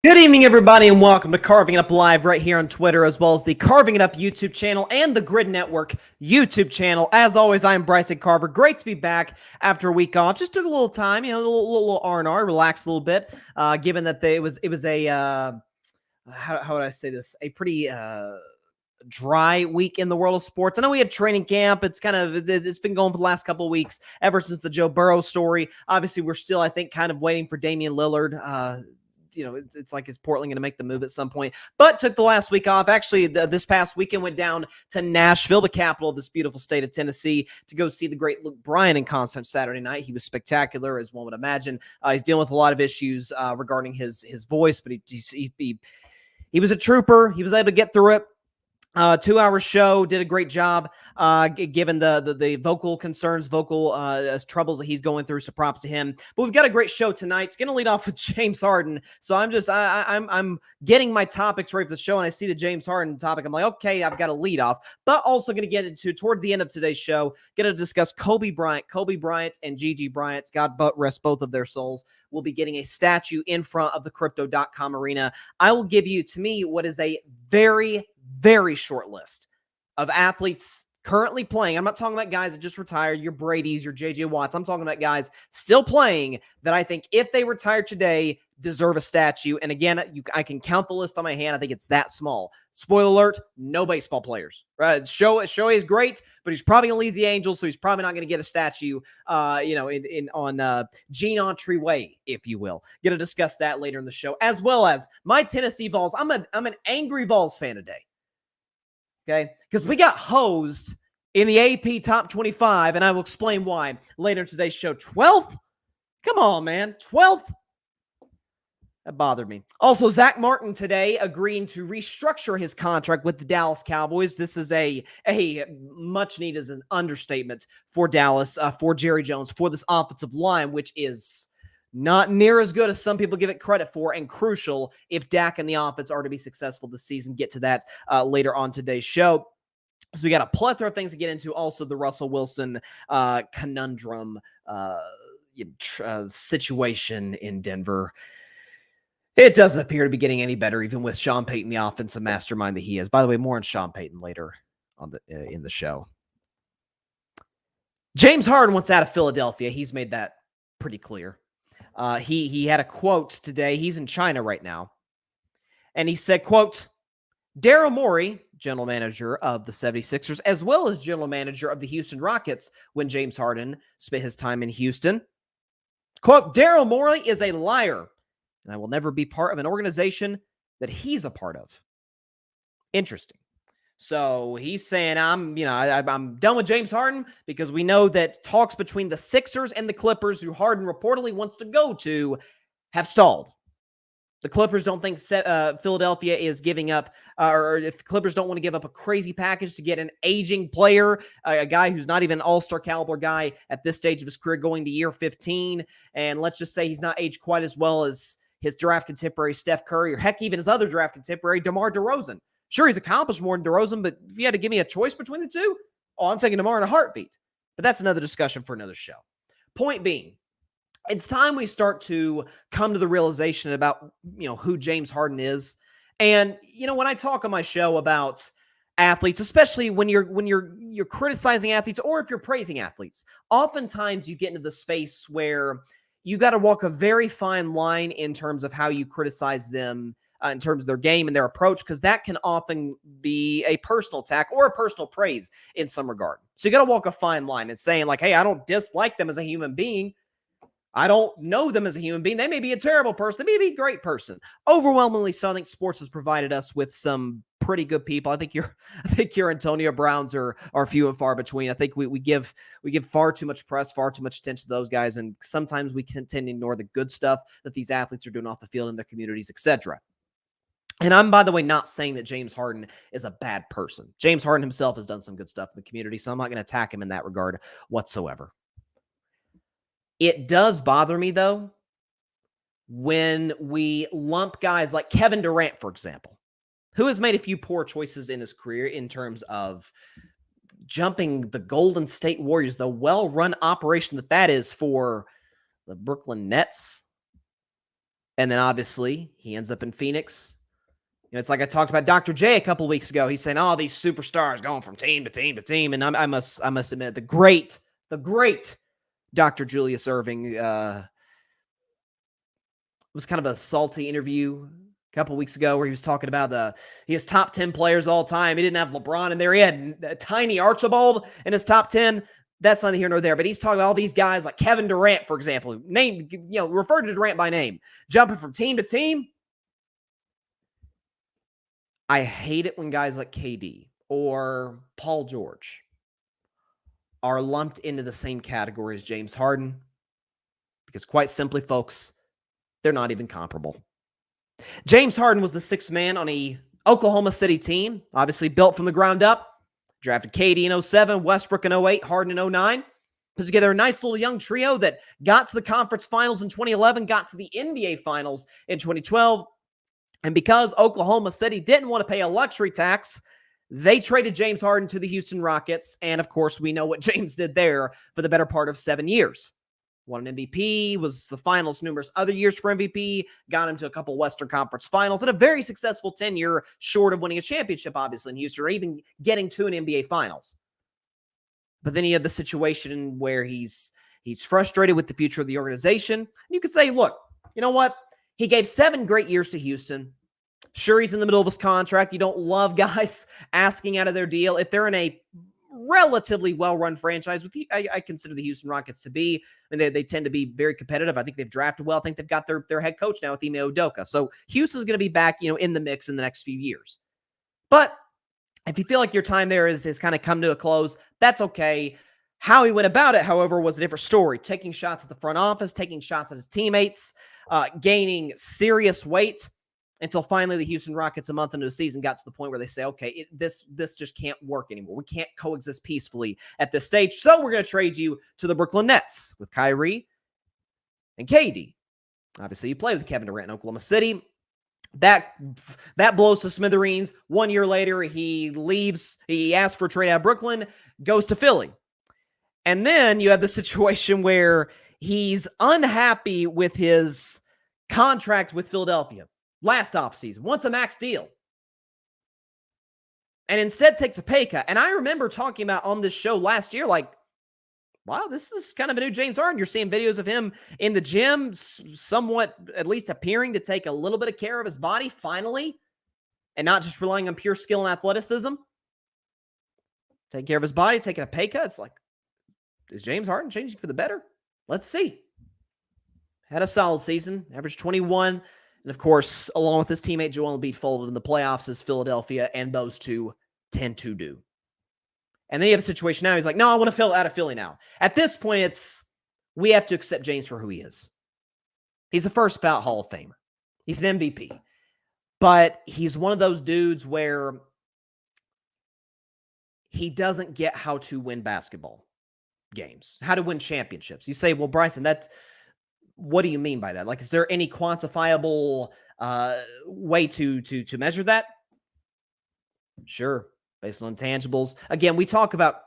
Good evening, everybody, and welcome to Carving It Up Live right here on Twitter, as well as the Carving It Up YouTube channel and the Grid Network YouTube channel. As always, I am Bryson Carver. Great to be back after a week off. Just took a little time, a little R&R, relaxed a little bit, given that it was a how would I say this? A pretty dry week in the world of sports. I know we had training camp. It's been going for the last couple of weeks ever since the Joe Burrow story. Obviously, we're still, I think, kind of waiting for Damian Lillard. It's like, is Portland going to make the move at some point? But took the last week off. Actually, this past weekend went down to Nashville, the capital of this beautiful state of Tennessee, to go see the great Luke Bryan in concert Saturday night. He was spectacular, as one would imagine. He's dealing with a lot of issues regarding his voice, but he was a trooper. He was able to get through it. 2-hour show, did a great job given the vocal concerns, vocal troubles that he's going through. So props to him. But we've got a great show tonight. It's going to lead off with James Harden. So I'm getting my topics ready for the show, and I see the James Harden topic. I'm like, okay, I've got to lead off, but also going to get into, toward the end of today's show, going to discuss Kobe Bryant and Gigi Bryant. God rest both of their souls. Will be getting a statue in front of the Crypto.com arena. I will give you, to me, what is a very, very short list of athletes currently playing. I'm not talking about guys that just retired, your Brady's, your JJ Watts. I'm talking about guys still playing that I think if they retired today, deserve a statue. And again, I can count the list on my hand. I think it's that small. Spoiler alert, no baseball players. Right? Shohei is great, but he's probably going to leave the Angels, so he's probably not going to get a statue on Gene Autry Way, if you will. Going to discuss that later in the show, as well as my Tennessee Vols. I'm an angry Vols fan today. Okay, because we got hosed in the AP Top 25, and I will explain why later in today's show. 12th? Come on, man. 12th? That bothered me. Also, Zack Martin today agreeing to restructure his contract with the Dallas Cowboys. This is a much needed as an understatement for Dallas, for Jerry Jones, for this offensive line, which is not near as good as some people give it credit for, and crucial if Dak and the offense are to be successful this season. Get to that later on today's show. So we got a plethora of things to get into. Also, the Russell Wilson conundrum situation in Denver. It doesn't appear to be getting any better, even with Sean Payton, the offensive mastermind that he is. By the way, more on Sean Payton later on in the show. James Harden wants out of Philadelphia. He's made that pretty clear. He had a quote today. He's in China right now. And he said, quote, Daryl Morey, general manager of the 76ers, as well as general manager of the Houston Rockets when James Harden spent his time in Houston. Quote, Daryl Morey is a liar, and I will never be part of an organization that he's a part of. Interesting. So he's saying, I'm done with James Harden because we know that talks between the Sixers and the Clippers, who Harden reportedly wants to go to, have stalled. The Clippers don't think Philadelphia is giving up, or if the Clippers don't want to give up a crazy package to get an aging player, a guy who's not even an all-star caliber guy at this stage of his career, going to year 15. And let's just say he's not aged quite as well as his draft contemporary Steph Curry, or heck, even his other draft contemporary DeMar DeRozan. Sure, he's accomplished more than DeRozan, but if you had to give me a choice between the two, I'm taking DeMar in a heartbeat. But that's another discussion for another show. Point being, it's time we start to come to the realization about, who James Harden is. And, when I talk on my show about athletes, especially when you're criticizing athletes, or if you're praising athletes, oftentimes you get into the space where you got to walk a very fine line in terms of how you criticize them, in terms of their game and their approach, because that can often be a personal attack or a personal praise in some regard. So you got to walk a fine line and saying like, hey, I don't dislike them as a human being. I don't know them as a human being. They may be a terrible person. They may be a great person. Overwhelmingly so, I think sports has provided us with some pretty good people. I think your Antonio Browns are few and far between. I think we give far too much press, far too much attention to those guys, and sometimes we tend to ignore the good stuff that these athletes are doing off the field in their communities, etc. And I'm, by the way, not saying that James Harden is a bad person. James Harden himself has done some good stuff in the community, so I'm not going to attack him in that regard whatsoever. It does bother me, though, when we lump guys like Kevin Durant, for example, who has made a few poor choices in his career in terms of jumping the Golden State Warriors, the well-run operation that is for the Brooklyn Nets. And then obviously he ends up in Phoenix. It's like I talked about Dr. J a couple of weeks ago. He's saying, "Oh, these superstars going from team to team to team." And I must admit, the great Dr. Julius Erving was kind of a salty interview a couple of weeks ago where he was talking about he has top 10 players all time. He didn't have LeBron in there. He had a tiny Archibald in his top 10. That's neither here nor there. But he's talking about all these guys like Kevin Durant, for example, referred to Durant by name, jumping from team to team. I hate it when guys like KD or Paul George are lumped into the same category as James Harden because quite simply, folks, they're not even comparable. James Harden was the sixth man on a Oklahoma City team, obviously built from the ground up. Drafted KD in 07, Westbrook in 08, Harden in 09. Put together a nice little young trio that got to the conference finals in 2011, got to the NBA finals in 2012. And because Oklahoma City didn't want to pay a luxury tax, they traded James Harden to the Houston Rockets. And of course, we know what James did there for the better part of 7 years. Won an MVP, was the finals numerous other years for MVP, got him to a couple Western Conference finals, and a very successful tenure short of winning a championship, obviously, in Houston, or even getting to an NBA finals. But then you have the situation where he's frustrated with the future of the organization. And you could say, look, you know what? He gave 7 great years to Houston. Sure, he's in the middle of his contract. You don't love guys asking out of their deal. If they're in a relatively well-run franchise, I consider the Houston Rockets to be, and they tend to be very competitive. I think they've drafted well. I think they've got their head coach now with Ime Udoka. So Houston's going to be back, in the mix in the next few years. But if you feel like your time there has kind of come to a close, that's okay. How he went about it, however, was a different story. Taking shots at the front office, taking shots at his teammates, gaining serious weight until finally the Houston Rockets a month into the season got to the point where they say, okay, this just can't work anymore. We can't coexist peacefully at this stage. So we're going to trade you to the Brooklyn Nets with Kyrie and KD. Obviously, you play with Kevin Durant in Oklahoma City. That blows to smithereens. 1 year later, he leaves. He asks for a trade out of Brooklyn, goes to Philly. And then you have the situation where he's unhappy with his contract with Philadelphia last offseason, wants a max deal, and instead takes a pay cut. And I remember talking about on this show last year, like, wow, this is kind of a new James Harden. You're seeing videos of him in the gym, somewhat at least appearing to take a little bit of care of his body finally, and not just relying on pure skill and athleticism. Taking care of his body, taking a pay cut. It's like, is James Harden changing for the better? Let's see. Had a solid season, averaged 21. And of course, along with his teammate Joel Embiid folded in the playoffs as Philadelphia and those two tend to do. And then you have a situation now, he's like, no, I want to fill out of Philly now. At this point, we have to accept James for who he is. He's a first ballot Hall of Famer. He's an MVP. But he's one of those dudes where he doesn't get how to win basketball games, how to win championships. You say, well, Bryson, what do you mean by that? Like, is there any quantifiable way to measure that? Sure, based on intangibles. Again, we talk about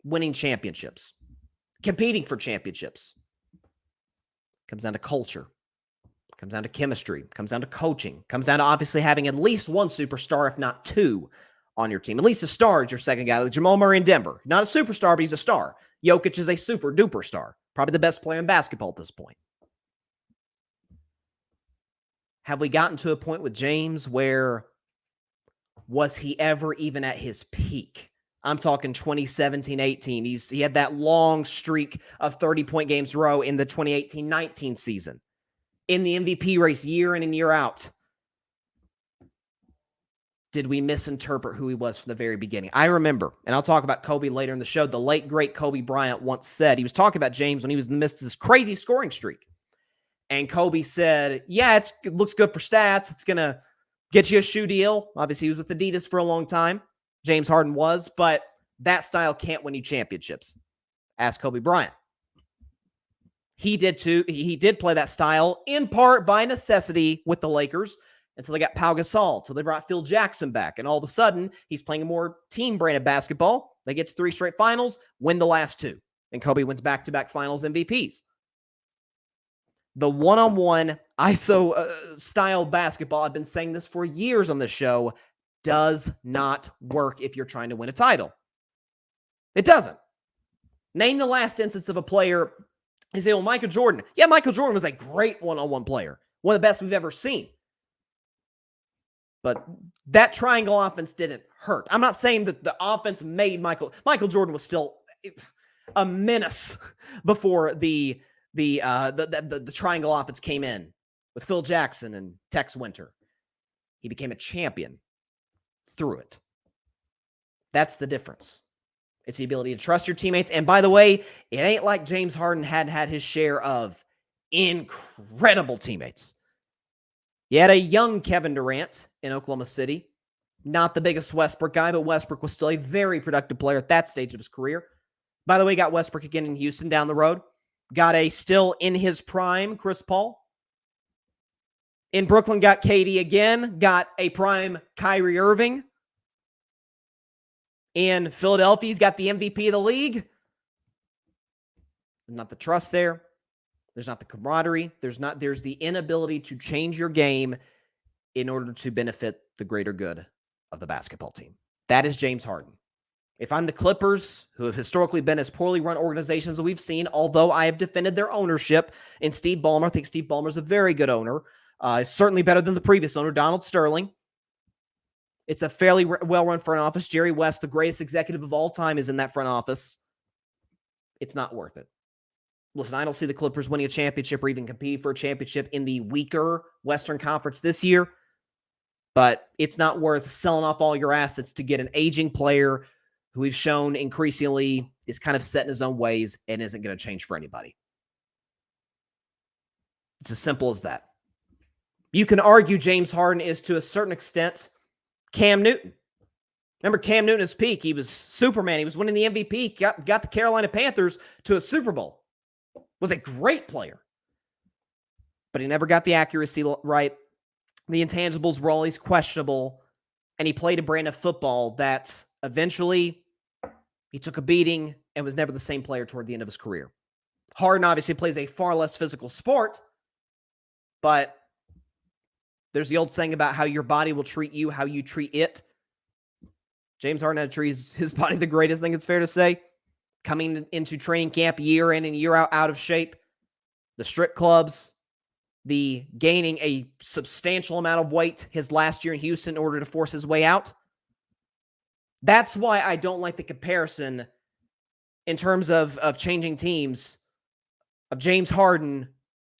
winning championships, competing for championships. Comes down to culture. Comes down to chemistry. Comes down to coaching. Comes down to obviously having at least one superstar, if not two, on your team. At least a star is your second guy. Like Jamal Murray in Denver. Not a superstar, but he's a star. Jokic is a super duper star. Probably the best player in basketball at this point. Have we gotten to a point with James where was he ever even at his peak? I'm talking 2017-18. He had that long streak of 30-point games in a row in the 2018-19 season. In the MVP race year in and year out. Did we misinterpret who he was from the very beginning? I remember, and I'll talk about Kobe later in the show, the late, great Kobe Bryant once said, he was talking about James when he was in the midst of this crazy scoring streak. And Kobe said, yeah, it looks good for stats. It's going to get you a shoe deal. Obviously, he was with Adidas for a long time. James Harden was, but that style can't win you championships. Ask Kobe Bryant. He did too. He did play that style in part by necessity with the Lakers until they got Pau Gasol, until they brought Phil Jackson back. And all of a sudden, he's playing a more team-branded basketball. They get to 3 straight finals, win the last 2. And Kobe wins back-to-back finals MVPs. The one-on-one ISO style basketball, I've been saying this for years on the show, does not work if you're trying to win a title. It doesn't. Name the last instance of a player. You say, well, Michael Jordan. Yeah, Michael Jordan was a great one-on-one player. One of the best we've ever seen. But that triangle offense didn't hurt. I'm not saying that the offense made Michael Jordan was still a menace before the triangle offense came in with Phil Jackson and Tex Winter. He became a champion through it. That's the difference. It's the ability to trust your teammates. And by the way, it ain't like James Harden had his share of incredible teammates. You had a young Kevin Durant in Oklahoma City. Not the biggest Westbrook guy, but Westbrook was still a very productive player at that stage of his career. By the way, got Westbrook again in Houston down the road. Got a still in his prime Chris Paul. In Brooklyn, got KD again. Got a prime Kyrie Irving. In Philadelphia, he's got the MVP of the league. Not the trust there. There's not the camaraderie. There's the inability to change your game in order to benefit the greater good of the basketball team. That is James Harden. If I'm the Clippers, who have historically been as poorly run organizations as we've seen, although I have defended their ownership in Steve Ballmer, I think Steve Ballmer is a very good owner. Certainly better than the previous owner, Donald Sterling. It's a fairly well-run front office. Jerry West, the greatest executive of all time, is in that front office. It's not worth it. Listen, I don't see the Clippers winning a championship or even competing for a championship in the weaker Western Conference this year, but it's not worth selling off all your assets to get an aging player who we've shown increasingly is kind of set in his own ways and isn't going to change for anybody. It's as simple as that. You can argue James Harden is, to a certain extent, Cam Newton. Remember Cam Newton at his peak? He was Superman. He was winning the MVP, got the Carolina Panthers to a Super Bowl. Was a great player. But he never got the accuracy right. The intangibles were always questionable. And he played a brand of football that eventually he took a beating and was never the same player toward the end of his career. Harden obviously plays a far less physical sport, but there's the old saying about how your body will treat you, how you treat it. James Harden had to treat his body the greatest thing, it's fair to say. Coming into training camp year in and year out of shape. The strip clubs, the gaining a substantial amount of weight his last year in Houston in order to force his way out. That's why I don't like the comparison in terms of changing teams of James Harden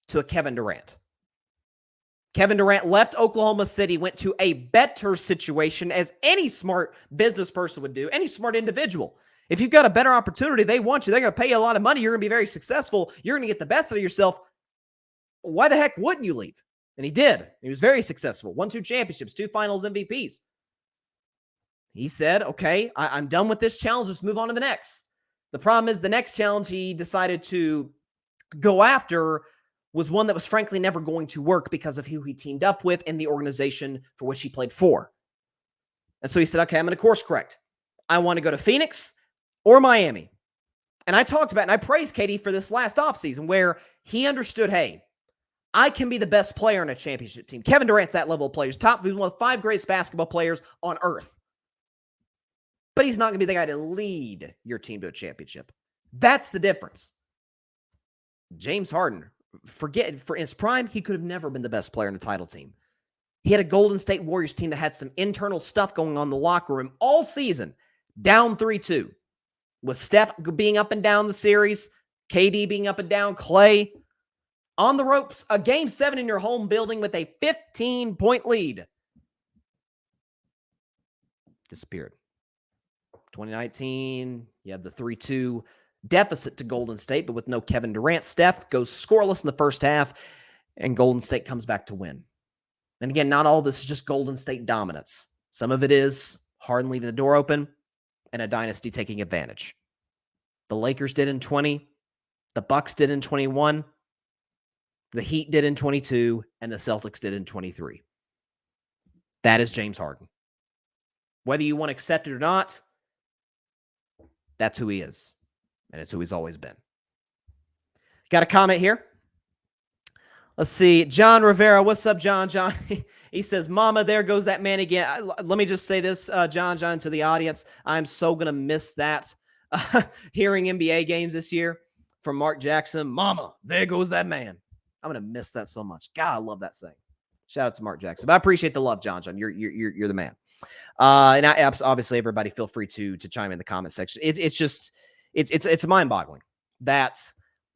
to a Kevin Durant. Kevin Durant left Oklahoma City, went to a better situation, as any smart business person would do, any smart individual. If you've got a better opportunity, they want you. They're going to pay you a lot of money. You're going to be very successful. You're going to get the best out of yourself. Why the heck wouldn't you leave? And he did. He was very successful. Won 2 championships, 2 finals MVPs. He said, okay, I'm done with this challenge. Let's move on to the next. The problem is the next challenge he decided to go after was one that was frankly never going to work because of who he teamed up with and the organization for which he played for. And so he said, okay, I'm going to course correct. I want to go to Phoenix or Miami. And I talked about, and I praised KD for this last offseason where he understood, hey, I can be the best player on a championship team. Kevin Durant's that level of players. He's one of the 5 greatest basketball players on earth. But he's not going to be the guy to lead your team to a championship. That's the difference. James Harden, for his prime, he could have never been the best player in a title team. He had a Golden State Warriors team that had some internal stuff going on in the locker room all season, down 3-2. With Steph being up and down the series, KD being up and down, Clay on the ropes, a game 7 in your home building with a 15-point lead. Disappeared. 2019, you had the 3-2 deficit to Golden State, but with no Kevin Durant. Steph goes scoreless in the first half, and Golden State comes back to win. And again, not all this is just Golden State dominance. Some of it is Harden leaving the door open and a dynasty taking advantage. The Lakers did in 20, the Bucks did in 21, the Heat did in 22, and the Celtics did in 23. That is James Harden. Whether you want to accept it or not, that's who he is. And it's who he's always been. Got a comment here. Let's see. John Rivera. What's up, John? John, he says, Mama, there goes that man again. Let me just say this, John, to the audience. I'm so going to miss that hearing NBA games this year from Mark Jackson. Mama, there goes that man. I'm going to miss that so much. God, I love that saying. Shout out to Mark Jackson. But I appreciate the love, John. You're the man. And obviously, everybody feel free to chime in the comment section. It's mind-boggling that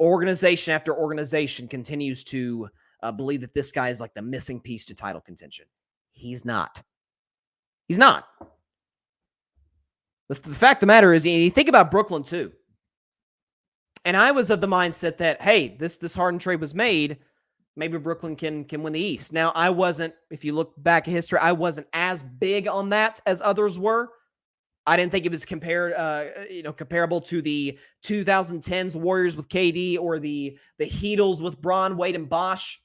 organization after organization continues to believe that this guy is like the missing piece to title contention. He's not. He's not. The fact of the matter is, you think about Brooklyn too. And I was of the mindset that, hey, this Harden trade was made. Maybe Brooklyn can win the East. Now, I wasn't, if you look back at history, I wasn't as big on that as others were. I didn't think it was comparable to the 2010s Warriors with KD or the Heatles with Braun, Wade, and Bosh.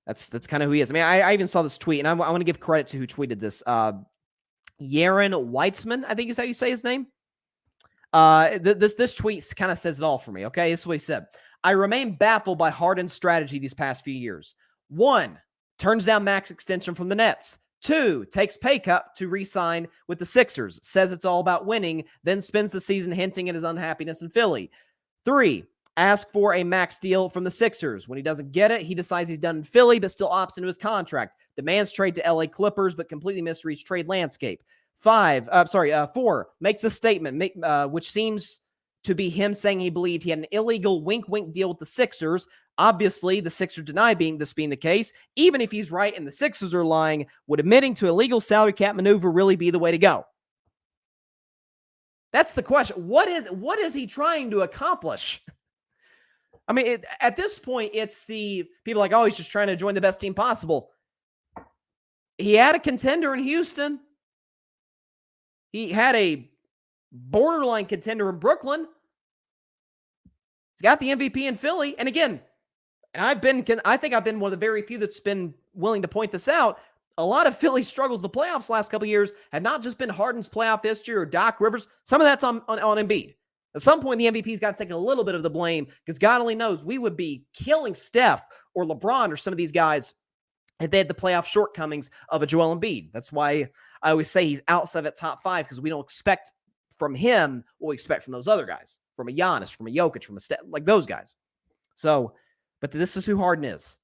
That's kind of who he is. I mean, I even saw this tweet, and I want to give credit to who tweeted this. Yaron Weitzman, I think is how you say his name. This tweet kind of says it all for me, okay? This is what he said. I remain baffled by Harden's strategy these past few years. 1, turns down max extension from the Nets. 2, takes pay cut to re-sign with the Sixers, says it's all about winning, then spends the season hinting at his unhappiness in Philly. 3, asks for a max deal from the Sixers. When he doesn't get it, he decides he's done in Philly, but still opts into his contract. Demands trade to LA Clippers, but completely misreads trade landscape. 4, makes a statement, which seems to be him saying he believed he had an illegal wink-wink deal with the Sixers. Obviously, the Sixers deny this being the case. Even if he's right and the Sixers are lying, would admitting to a legal salary cap maneuver really be the way to go? That's the question. What is he trying to accomplish? I mean, at this point, it's the people like, oh, he's just trying to join the best team possible. He had a contender in Houston. He had a borderline contender in Brooklyn. He's got the MVP in Philly. And again, I think I've been one of the very few that's been willing to point this out. A lot of Philly struggles the playoffs last couple of years have not just been Harden's playoff history or Doc Rivers. Some of that's on Embiid. At some point, the MVP's got to take a little bit of the blame because God only knows we would be killing Steph or LeBron or some of these guys if they had the playoff shortcomings of a Joel Embiid. That's why I always say he's outside that top 5 because we don't expect from him what we expect from those other guys, from a Giannis, from a Jokic, from a Steph, like those guys. So, but this is who Harden is.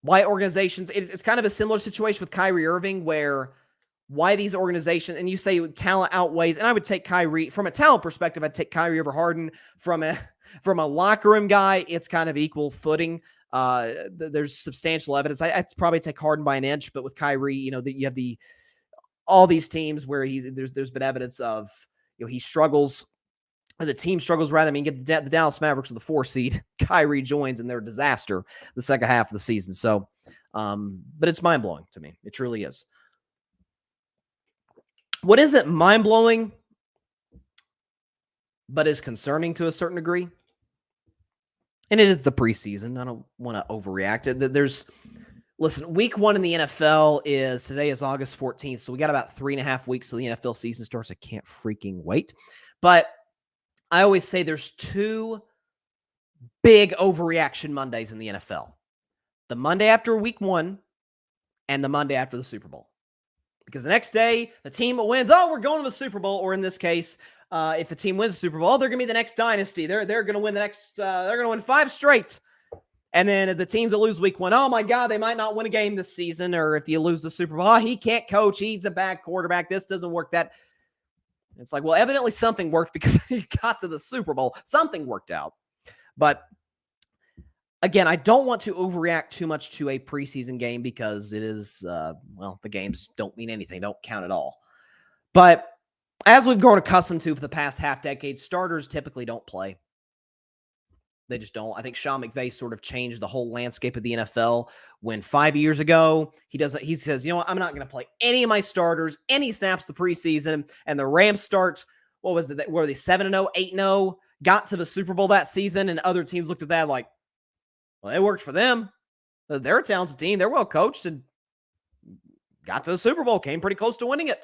Why organizations, it's kind of a similar situation with Kyrie Irving where why these organizations, and you say talent outweighs, and I would take Kyrie, from a talent perspective, I'd take Kyrie over Harden. From a locker room guy, it's kind of equal footing. There's substantial evidence. I'd probably take Harden by an inch, but with Kyrie, you have all these teams where there's been evidence of, he struggles, the team struggles rather. I mean, get the Dallas Mavericks with the 4 seed. Kyrie joins and they're a disaster the second half of the season. So, but it's mind blowing to me. It truly is. What isn't mind blowing, but is concerning to a certain degree, and it is the preseason. I don't want to overreact. Listen, week 1 in the NFL today is August 14th, so we got about 3.5 weeks till the NFL season starts. I can't freaking wait. But I always say there's 2 big overreaction Mondays in the NFL. The Monday after week 1 and the Monday after the Super Bowl. Because the next day, the team wins, oh, we're going to the Super Bowl, or in this case, if the team wins the Super Bowl, they're going to be the next dynasty. They're going to win they're going to win 5 straight. And then the teams that lose week 1, oh my God, they might not win a game this season. Or if you lose the Super Bowl, oh, he can't coach. He's a bad quarterback. This doesn't work. It's like, well, evidently something worked because you got to the Super Bowl. Something worked out. But again, I don't want to overreact too much to a preseason game because it is, the games don't mean anything, don't count at all. But as we've grown accustomed to for the past half decade, starters typically don't play. They just don't. I think Sean McVay sort of changed the whole landscape of the NFL when 5 years ago, he says, you know what, I'm not going to play any of my starters, any snaps the preseason. And the Rams start, what was it? Were they 7-0, 8-0, got to the Super Bowl that season, and other teams looked at that like, well, it worked for them. They're a talented team. They're well coached and got to the Super Bowl, came pretty close to winning it.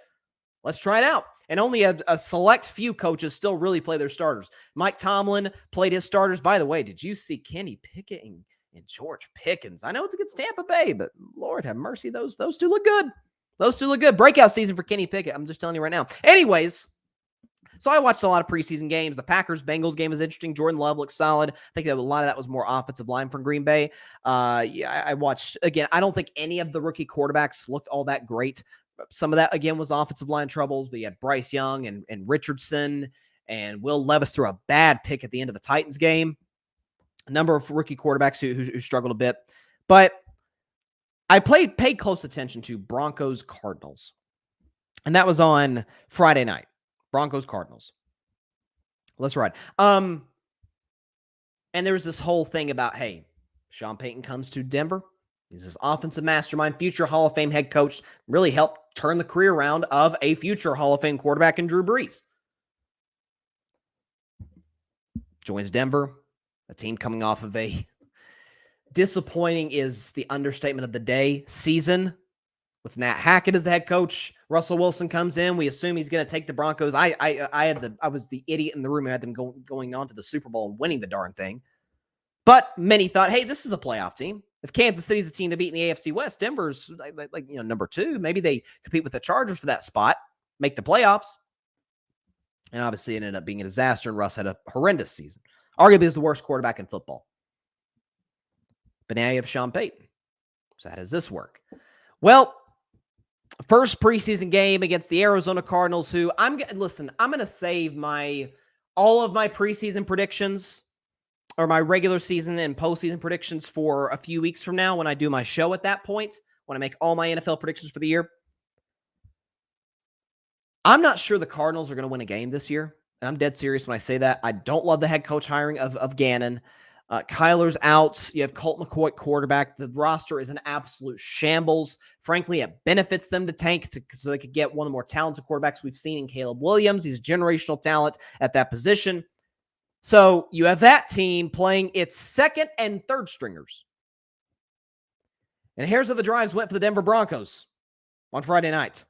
Let's try it out. and only a select few coaches still really play their starters. Mike Tomlin played his starters. By the way, did you see Kenny Pickett and George Pickens? I know it's against Tampa Bay, but Lord have mercy, those two look good. Those two look good. Breakout season for Kenny Pickett. I'm just telling you right now. Anyways, so I watched a lot of preseason games. The Packers-Bengals game was interesting. Jordan Love looked solid. I think that a lot of that was more offensive line from Green Bay. I watched, again, I don't think any of the rookie quarterbacks looked all that great. Some of that, again, was offensive line troubles, but you had Bryce Young and Richardson, and Will Levis threw a bad pick at the end of the Titans game. A number of rookie quarterbacks who struggled a bit. But I paid close attention to Broncos Cardinals, and that was on Friday night. Broncos Cardinals. Let's ride. And there was this whole thing about, hey, Sean Payton comes to Denver. He's this offensive mastermind, future Hall of Fame head coach, really helped turn the career around of a future Hall of Fame quarterback in Drew Brees. Joins Denver, a team coming off of a disappointing is the understatement of the day season with Nat Hackett as the head coach. Russell Wilson comes in. We assume he's going to take the Broncos. I was the idiot in the room who had them going on to the Super Bowl and winning the darn thing. But many thought, hey, this is a playoff team. If Kansas City's a team to beat in the AFC West, Denver's number 2. Maybe they compete with the Chargers for that spot, make the playoffs. And obviously it ended up being a disaster, and Russ had a horrendous season. Arguably is the worst quarterback in football. But now you have Sean Payton. So how does this work? Well, first preseason game against the Arizona Cardinals, who I'm going to save all of my preseason predictions or my regular season and postseason predictions for a few weeks from now when I do my show at that point, when I make all my NFL predictions for the year. I'm not sure the Cardinals are going to win a game this year, and I'm dead serious when I say that. I don't love the head coach hiring of Gannon. Kyler's out. You have Colt McCoy quarterback. The roster is an absolute shambles. Frankly, it benefits them to tank so they could get one of the more talented quarterbacks we've seen in Caleb Williams. He's a generational talent at that position. So you have that team playing its second and third stringers. And here's how the drives went for the Denver Broncos on Friday night.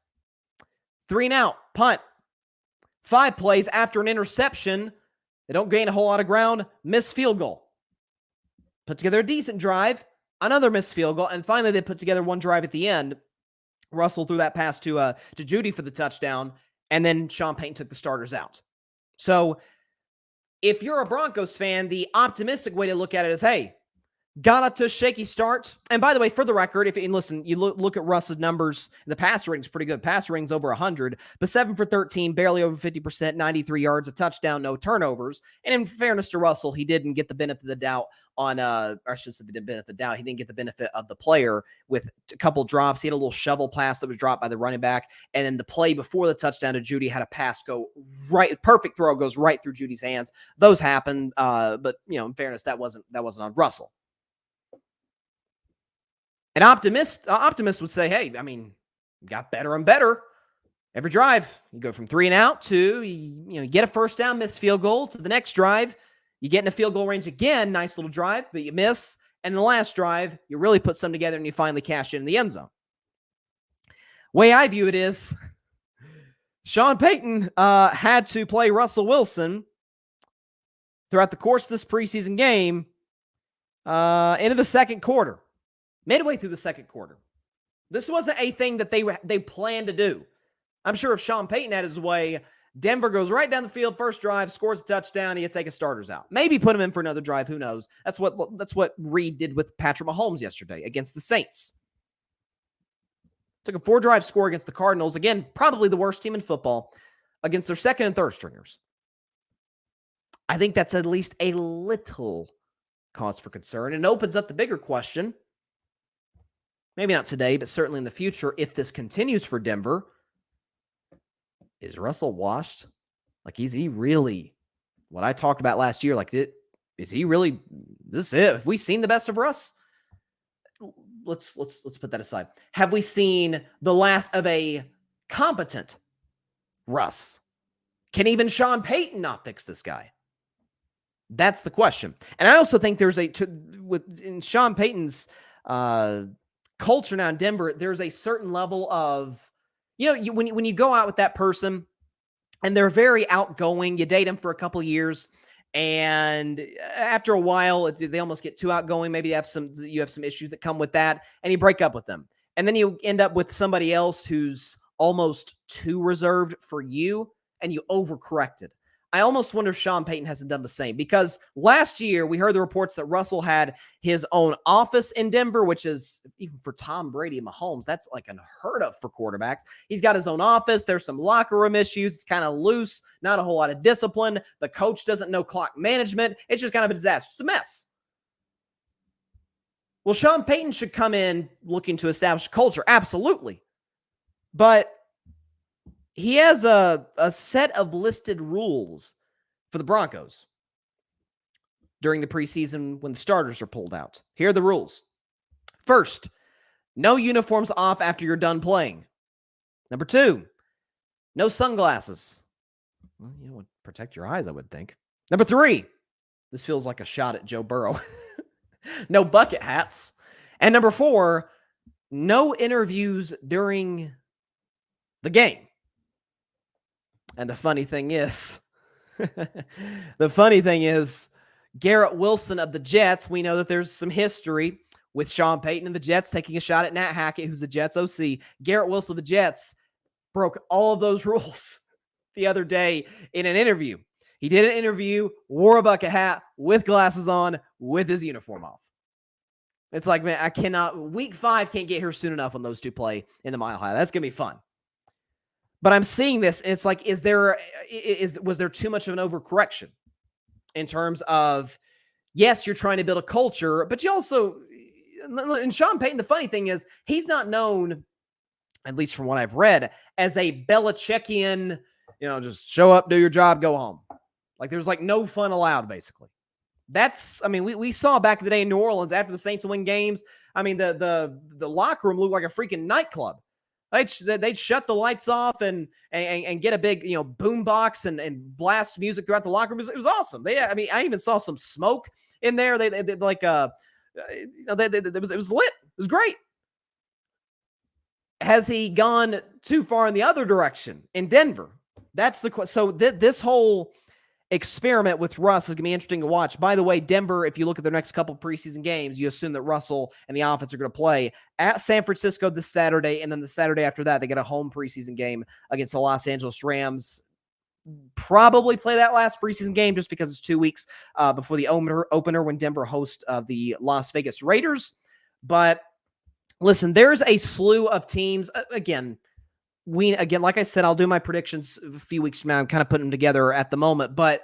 3 and out, punt. 5 plays after an interception. They don't gain a whole lot of ground. Missed field goal. Put together a decent drive. Another missed field goal. And finally, they put together one drive at the end. Russell threw that pass to Judy for the touchdown. And then Sean Payton took the starters out. So if you're a Broncos fan, the optimistic way to look at it is, hey, got up to a shaky start. And by the way, for the record, you look at Russ's numbers, the pass rating's pretty good. Pass rating's over 100, but 7 for 13, barely over 50%, 93 yards, a touchdown, no turnovers. And in fairness to Russell, he didn't get the benefit of the doubt on, or I should say the benefit of the doubt. He didn't get the benefit of the player with a couple drops. He had a little shovel pass that was dropped by the running back. And then the play before the touchdown to Judy had a pass go right, perfect throw goes right through Judy's hands. Those happen. But in fairness, that wasn't on Russell. An optimist would say, hey, got better and better every drive. You go from 3 and out to, you get a first down, miss field goal, to the next drive. You get in a field goal range again, nice little drive, but you miss. And the last drive, you really put some together and you finally cash in the end zone. Way I view it is, Sean Payton had to play Russell Wilson throughout the course of this preseason game into the second quarter. Midway through the second quarter. This wasn't a thing that they planned to do. I'm sure if Sean Payton had his way, Denver goes right down the field, first drive, scores a touchdown, he'd take his starters out. Maybe put him in for another drive, who knows? That's what Reed did with Patrick Mahomes yesterday against the Saints. Took a 4-drive score against the Cardinals. Again, probably the worst team in football, against their second and third stringers. I think that's at least a little cause for concern. And it opens up the bigger question. Maybe not today, but certainly in the future, if this continues for Denver, is Russell washed? Is he really what I talked about last year? Is he really this is it? Have we seen the best of Russ? Let's put that aside. Have we seen the last of a competent Russ? Can even Sean Payton not fix this guy? That's the question. And I also think there's in Sean Payton's culture now in Denver, there's a certain level of, when you go out with that person and they're very outgoing. You date them for a couple of years, and after a while, they almost get too outgoing. Maybe you have some issues that come with that, and you break up with them. And then you end up with somebody else who's almost too reserved for you, and you overcorrected. I almost wonder if Sean Payton hasn't done the same, because last year we heard the reports that Russell had his own office in Denver, which is, even for Tom Brady and Mahomes, that's like unheard of for quarterbacks. He's got his own office. There's some locker room issues. It's kind of loose, not a whole lot of discipline. The coach doesn't know clock management. It's just kind of a disaster. It's a mess. Well, Sean Payton should come in looking to establish culture. Absolutely. But he has a set of listed rules for the Broncos during the preseason when the starters are pulled out. Here are the rules. First, no uniforms off after you're done playing. Number 2, no sunglasses. Well, you would protect your eyes, I would think. Number 3, this feels like a shot at Joe Burrow. No bucket hats. And number 4, no interviews during the game. And the funny thing is, Garrett Wilson of the Jets, we know that there's some history with Sean Payton and the Jets taking a shot at Nat Hackett, who's the Jets OC. Garrett Wilson of the Jets broke all of those rules the other day in an interview. He did an interview, wore a bucket hat with glasses on, with his uniform off. It's like, man, week 5 can't get here soon enough when those two play in the Mile High. That's going to be fun. But I'm seeing this, and it's like, was there too much of an overcorrection in terms of, yes, you're trying to build a culture, but you also, and Sean Payton, the funny thing is, he's not known, at least from what I've read, as a Belichickian, just show up, do your job, go home. Like, there's like no fun allowed, basically. We saw back in the day in New Orleans after the Saints win games. I mean, the locker room looked like a freaking nightclub. They'd shut the lights off and get a big, boom box and blast music throughout the locker room. It was awesome. I even saw some smoke in there. It was lit. It was great. Has he gone too far in the other direction in Denver? That's the question. So this whole experiment with Russ is going to be interesting to watch. By the way, Denver, if you look at their next couple preseason games, you assume that Russell and the offense are going to play at San Francisco this Saturday, and then the Saturday after that, they get a home preseason game against the Los Angeles Rams. Probably play that last preseason game just because it's 2 weeks before the opener when Denver hosts the Las Vegas Raiders. But listen, there's a slew of teams. Again, like I said, I'll do my predictions a few weeks from now. I'm kind of putting them together at the moment, but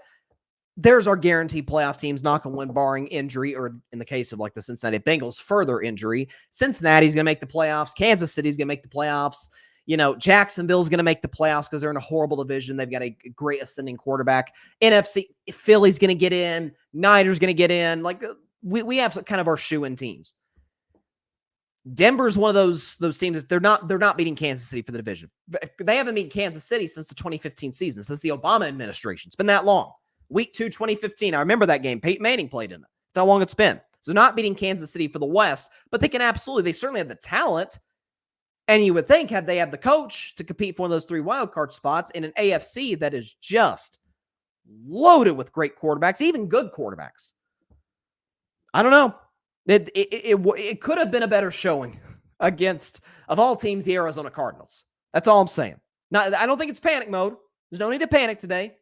there's our guaranteed playoff teams, knock on wood, barring injury, or in the case of like the Cincinnati Bengals, further injury. Cincinnati's going to make the playoffs. Kansas City's going to make the playoffs. Jacksonville's going to make the playoffs because they're in a horrible division. They've got a great ascending quarterback. NFC, Philly's going to get in. Niners going to get in. Like, we have kind of our shoe-in teams. Denver's one of those teams that they're not beating Kansas City for the division. They haven't beaten Kansas City since the 2015 season, since the Obama administration. It's been that long. Week 2, 2015. I remember that game. Peyton Manning played in it. That's how long it's been. So not beating Kansas City for the West, but they certainly have the talent. And you would think, had they had the coach to compete for one of those 3 wildcard spots in an AFC that is just loaded with great quarterbacks, even good quarterbacks. I don't know. It could have been a better showing against, of all teams, the Arizona Cardinals. That's all I'm saying. Now, I don't think it's panic mode. There's no need to panic today.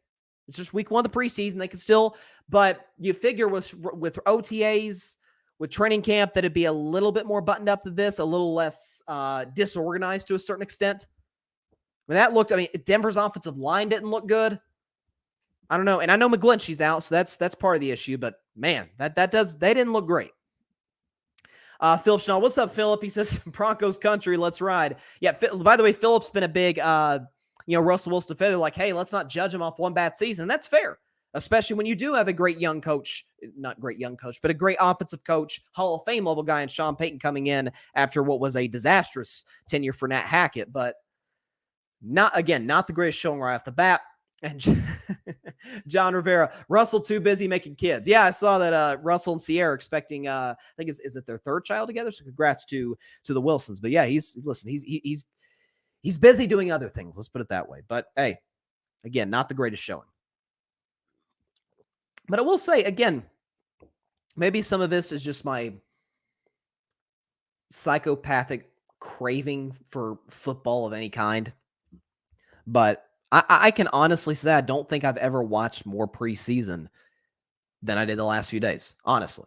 It's just week 1 of the preseason. They can still, but you figure with OTAs, with training camp, that it'd be a little bit more buttoned up than this, a little less disorganized to a certain extent. Denver's offensive line didn't look good. I don't know. And I know McGlinchey's out, so that's part of the issue, but man, they didn't look great. Philip Schnall, what's up, Philip? He says, Broncos country, let's ride. Yeah, by the way, Philip's been a big, Russell Wilson defender, like, hey, let's not judge him off one bad season. That's fair, especially when you do have a great young coach, not great young coach, but a great offensive coach, Hall of Fame level guy in Sean Payton coming in after what was a disastrous tenure for Nat Hackett, but not the greatest showing right off the bat. And John Rivera, Russell too busy making kids. Yeah, I saw that Russell and Sierra expecting, I think is it their 3rd child together? So congrats to the Wilsons. But yeah, he's busy doing other things. Let's put it that way. But hey, Again, not the greatest showing. But I will say, again, maybe some of this is just my psychopathic craving for football of any kind. But I can honestly say I don't think I've ever watched more preseason than I did the last few days, honestly.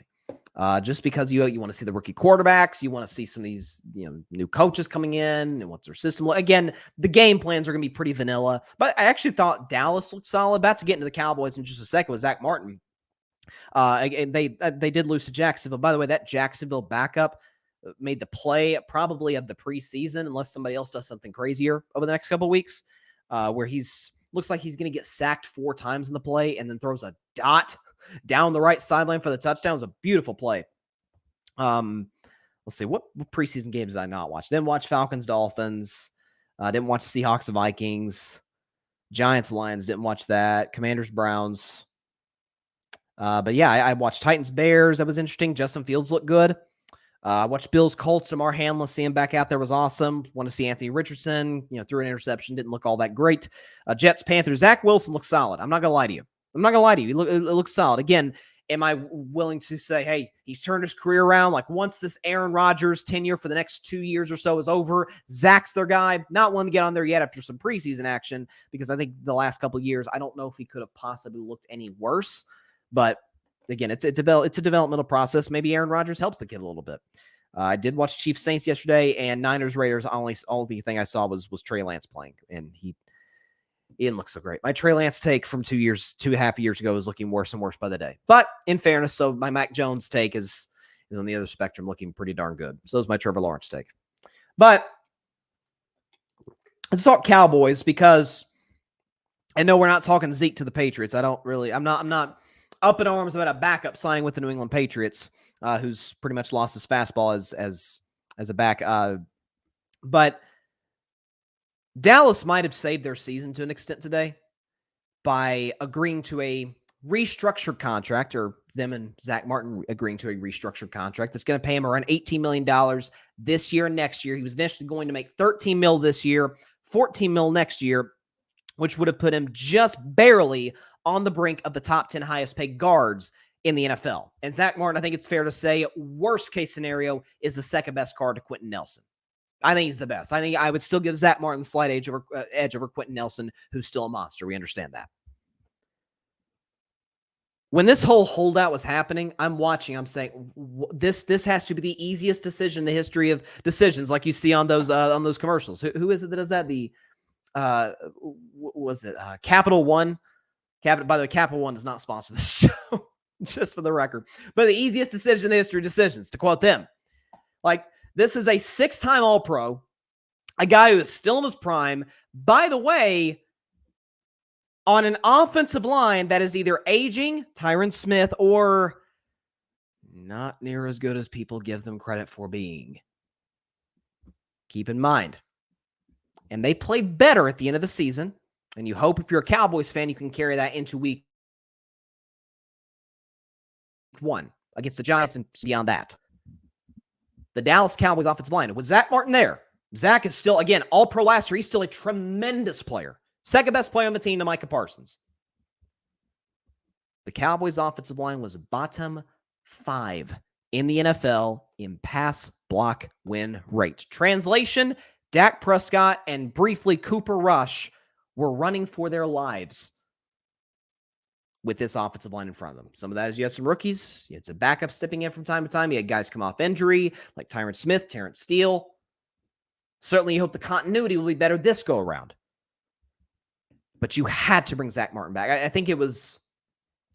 Just because you want to see the rookie quarterbacks, you want to see some of these new coaches coming in and what's their system. Again, the game plans are going to be pretty vanilla, but I actually thought Dallas looked solid. About to get into the Cowboys in just a second with Zack Martin. They did lose to Jacksonville. By the way, that Jacksonville backup made the play probably of the preseason, unless somebody else does something crazier over the next couple of weeks, where looks like he's going to get sacked 4 times in the play and then throws a dot down the right sideline for the touchdown. It was a beautiful play. Let's see, what preseason games did I not watch? Didn't watch Falcons, Dolphins. Didn't watch Seahawks, Vikings. Giants, Lions. Didn't watch that. Commanders, Browns. But yeah, I watched Titans, Bears. That was interesting. Justin Fields looked good. I watched Bills, Colts. Damar Hamlin, seeing him back out there was awesome. Want to see Anthony Richardson, threw an interception. Didn't look all that great. Jets, Panthers. Zach Wilson looks solid. I'm not going to lie to you. It looks solid. Again, am I willing to say, hey, he's turned his career around? Like once this Aaron Rodgers tenure for the next 2 years or so is over, Zach's their guy. Not willing to get on there yet after some preseason action, because I think the last couple of years, I don't know if he could have possibly looked any worse. But again, it's a developmental process. Maybe Aaron Rodgers helps the kid a little bit. I did watch Chiefs Saints yesterday, and Niners Raiders. All the thing I saw was Trey Lance playing, and he didn't look so great. My Trey Lance take from 2.5 years ago is looking worse and worse by the day. But in fairness, so my Mac Jones take is on the other spectrum, looking pretty darn good. So is my Trevor Lawrence take. But let's talk Cowboys, because I know we're not talking Zeke to the Patriots. I'm not up in arms about a backup signing with the New England Patriots, who's pretty much lost his fastball as a back. But Dallas might have saved their season to an extent today by agreeing to a restructured contract, or them and Zack Martin agreeing to a restructured contract that's going to pay him around $18 million this year and next year. He was initially going to make $13 million this year, $14 million next year, which would have put him just barely on the brink of the top 10 highest paid guards in the NFL. And Zack Martin, I think it's fair to say, worst case scenario, is the second best guard to Quentin Nelson. I think he's the best. I think I would still give Zack Martin the slight edge over Quentin Nelson, who's still a monster. We understand that. When this whole holdout was happening, I'm watching. I'm saying this has to be the easiest decision in the history of decisions, like you see on those commercials. Who is it that does that? Was it Capital One? By the way, Capital One does not sponsor this show, just for the record. But the easiest decision in the history of decisions, to quote them. Like, this is a 6-time All-Pro, a guy who is still in his prime. By the way, on an offensive line that is either aging, Tyron Smith, or not near as good as people give them credit for being. Keep in mind. And they played better at the end of the season. And you hope, if you're a Cowboys fan, you can carry that into week 1 against the Giants and beyond that. The Dallas Cowboys offensive line. Was Zack Martin there? Zack is still, again, All-Pro last year. He's still a tremendous player. Second best player on the team to Micah Parsons. The Cowboys offensive line was bottom 5 in the NFL in pass block win rate. Translation, Dak Prescott and briefly Cooper Rush were running for their lives with this offensive line in front of them. Some of that is you had some rookies. You had some backups stepping in from time to time. You had guys come off injury, like Tyron Smith, Terrence Steele. Certainly you hope the continuity will be better this go around. But you had to bring Zack Martin back. I think it was,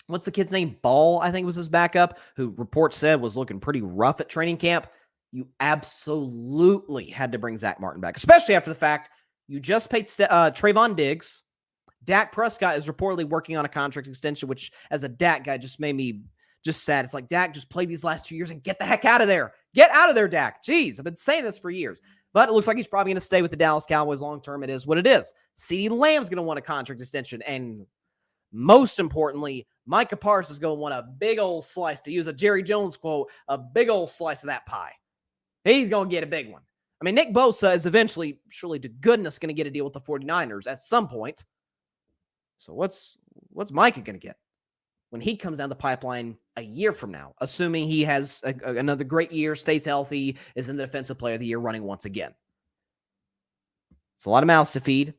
what's the kid's name? Ball, I think was his backup, who reports said was looking pretty rough at training camp. You absolutely had to bring Zack Martin back, especially after the fact you just paid Trayvon Diggs. Dak Prescott is reportedly working on a contract extension, which as a Dak guy just made me just sad. It's like, Dak, just play these last 2 years and get the heck out of there. Get out of there, Dak. Jeez, I've been saying this for years. But it looks like he's probably going to stay with the Dallas Cowboys long-term. It is what it is. CeeDee Lamb's going to want a contract extension. And most importantly, Micah Parsons is going to want a big old slice, to use a Jerry Jones quote, a big old slice of that pie. He's going to get a big one. I mean, Nick Bosa is eventually, surely to goodness, going to get a deal with the 49ers at some point. So what's Micah going to get when he comes down the pipeline a year from now, assuming he has another great year, stays healthy, is in the Defensive Player of the Year running once again? It's a lot of mouths to feed.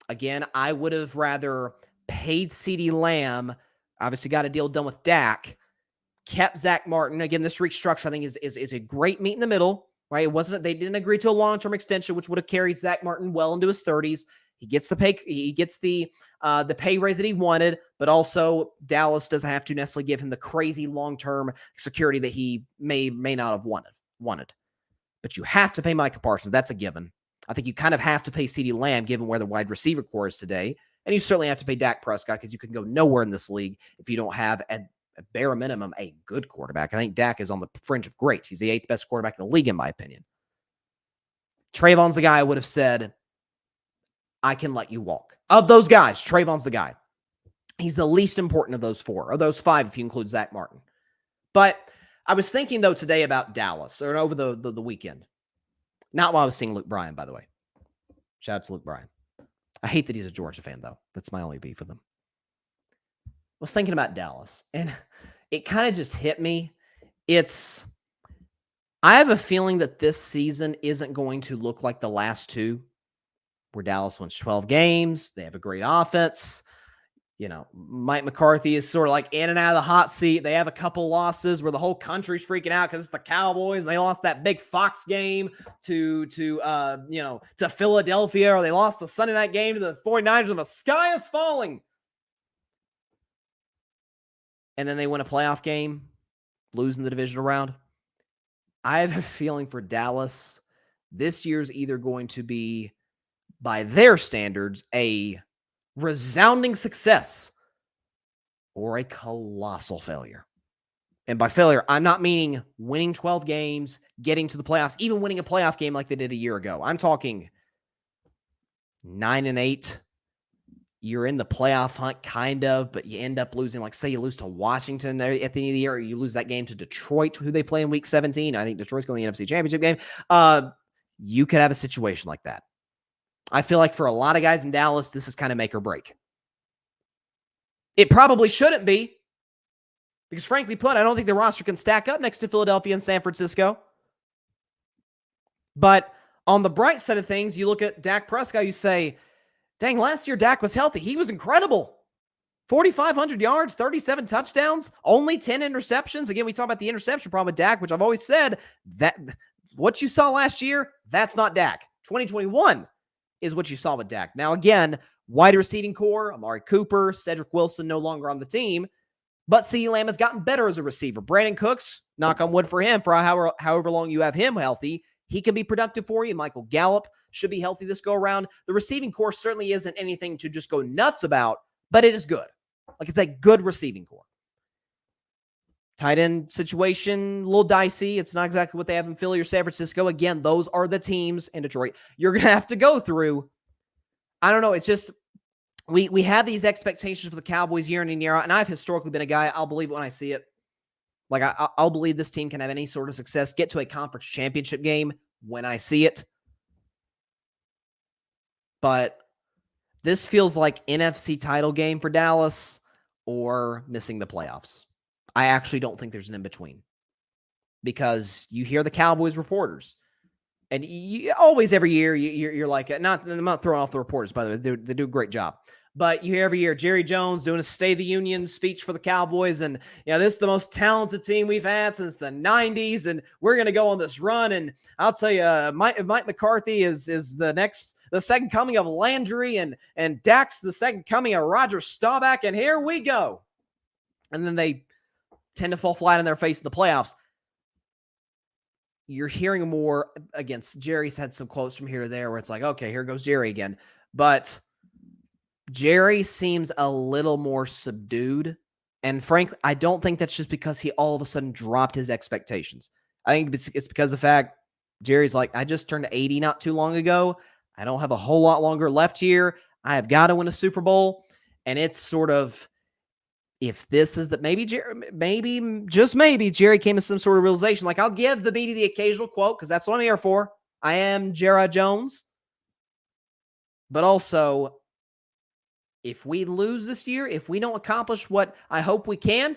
Again, I would have rather paid CeeDee Lamb, obviously got a deal done with Dak, kept Zack Martin. Again, this restructure, I think, is a great meet in the middle, right? It wasn't, they didn't agree to a long-term extension, which would have carried Zack Martin well into his 30s. He gets the pay raise that he wanted, but also Dallas doesn't have to necessarily give him the crazy long-term security that he may not have wanted. But you have to pay Micah Parsons. That's a given. I think you kind of have to pay CeeDee Lamb given where the wide receiver core is today. And you certainly have to pay Dak Prescott because you can go nowhere in this league if you don't have, at a bare minimum, a good quarterback. I think Dak is on the fringe of great. He's the 8th best quarterback in the league, in my opinion. Trayvon's the guy I would have said, I can let you walk. Of those guys, Trayvon's the guy. He's the least important of those 4, or those 5 if you include Zack Martin. But I was thinking, though, today about Dallas, or over the weekend. Not while I was seeing Luke Bryan, by the way. Shout out to Luke Bryan. I hate that he's a Georgia fan, though. That's my only beef with him. I was thinking about Dallas, and it kind of just hit me. I have a feeling that this season isn't going to look like the last 2, where Dallas wins 12 games. They have a great offense. You know, Mike McCarthy is sort of like in and out of the hot seat. They have a couple losses where the whole country's freaking out because it's the Cowboys. They lost that big Fox game to Philadelphia, or they lost the Sunday night game to the 49ers, and the sky is falling. And then they win a playoff game, losing the divisional round. I have a feeling for Dallas, this year's either going to be, by their standards, a resounding success or a colossal failure. And by failure, I'm not meaning winning 12 games, getting to the playoffs, even winning a playoff game like they did a year ago. I'm talking 9-8. You're in the playoff hunt, kind of, but you end up losing. Like, say you lose to Washington at the end of the year, or you lose that game to Detroit, who they play in Week 17. I think Detroit's going to the NFC Championship game. You could have a situation like that. I feel like for a lot of guys in Dallas, this is kind of make or break. It probably shouldn't be, because frankly put, I don't think the roster can stack up next to Philadelphia and San Francisco. But on the bright side of things, you look at Dak Prescott, you say, dang, last year Dak was healthy. He was incredible. 4,500 yards, 37 touchdowns, only 10 interceptions. Again, we talk about the interception problem with Dak, which I've always said that what you saw last year, that's not Dak. 2021 is what you saw with Dak. Now, again, wide receiving core, Amari Cooper, Cedric Wilson no longer on the team, but CeeDee Lamb has gotten better as a receiver. Brandon Cooks, knock on wood for him, for however long you have him healthy, he can be productive for you. Michael Gallup should be healthy this go around. The receiving core certainly isn't anything to just go nuts about, but it is good. Like, it's a good receiving core. Tight end situation, a little dicey. It's not exactly what they have in Philly or San Francisco. Again, those are the teams in Detroit you're going to have to go through. I don't know. It's just, we have these expectations for the Cowboys year in and year out, and I've historically been a guy, I'll believe it when I see it. Like, I'll believe this team can have any sort of success, get to a conference championship game when I see it. But this feels like NFC title game for Dallas or missing the playoffs. I actually don't think there's an in-between, because you hear the Cowboys reporters, and you always, every year, you're like, I'm not throwing off the reporters, by the way, they do a great job. But you hear every year Jerry Jones doing a State of the Union speech for the Cowboys, and this is the most talented team we've had since the 90s, and we're going to go on this run. And I'll tell you, Mike McCarthy is the second coming of Landry, and Dak's the second coming of Roger Staubach, and here we go. And then they tend to fall flat in their face in the playoffs. You're hearing more against Jerry's had some quotes from here to there where it's like, okay, here goes Jerry again. But Jerry seems a little more subdued. And frankly, I don't think that's just because he all of a sudden dropped his expectations. I think it's because of the fact Jerry's like, I just turned 80 not too long ago. I don't have a whole lot longer left here. I have got to win a Super Bowl. And it's sort of, if this is that, maybe just maybe Jerry came to some sort of realization. Like, I'll give the media the occasional quote because that's what I'm here for. I am Jerry Jones. But also, if we lose this year, if we don't accomplish what I hope we can,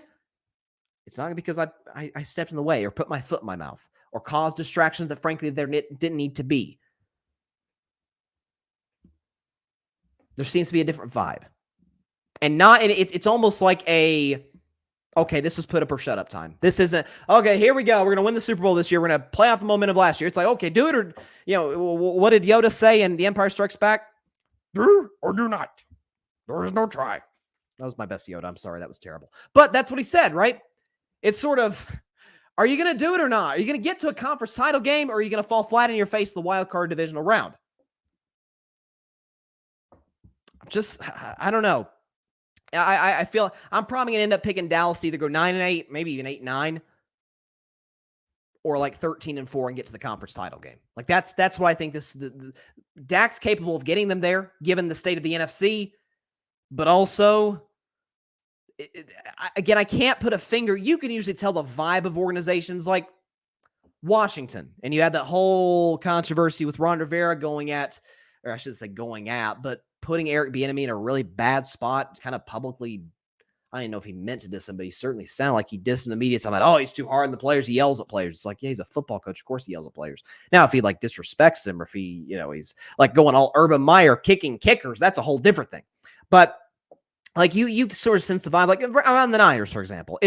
it's not because I stepped in the way or put my foot in my mouth or caused distractions that frankly there didn't need to be. There seems to be a different vibe. And it's almost like okay, this is put up or shut up time. This isn't, okay, here we go. We're going to win the Super Bowl this year. We're going to play off the momentum of last year. It's like, okay, do it or, what did Yoda say in The Empire Strikes Back? Do or do not. There is no try. That was my best Yoda. I'm sorry. That was terrible. But that's what he said, right? It's sort of, are you going to do it or not? Are you going to get to a conference title game or are you going to fall flat in your face in the wild card divisional round? I don't know. I feel I'm probably going to end up picking Dallas to either go 9-8, maybe even 8-9, or like 13-4 and get to the conference title game. Like that's what I think Dak's capable of getting them there, given the state of the NFC. But also, again, I can't put a finger. You can usually tell the vibe of organizations like Washington, and you had that whole controversy with Ron Rivera but putting Eric Bieniemy in a really bad spot, kind of publicly. I don't know if he meant to diss him, but he certainly sounded like he dissed in the media. Talking about, he's too hard on the players. He yells at players. It's like, yeah, he's a football coach. Of course he yells at players. Now, if he like disrespects them or if he, he's like going all Urban Meyer kicking kickers, that's a whole different thing. But like you sort of sense the vibe, like around the Niners, for example,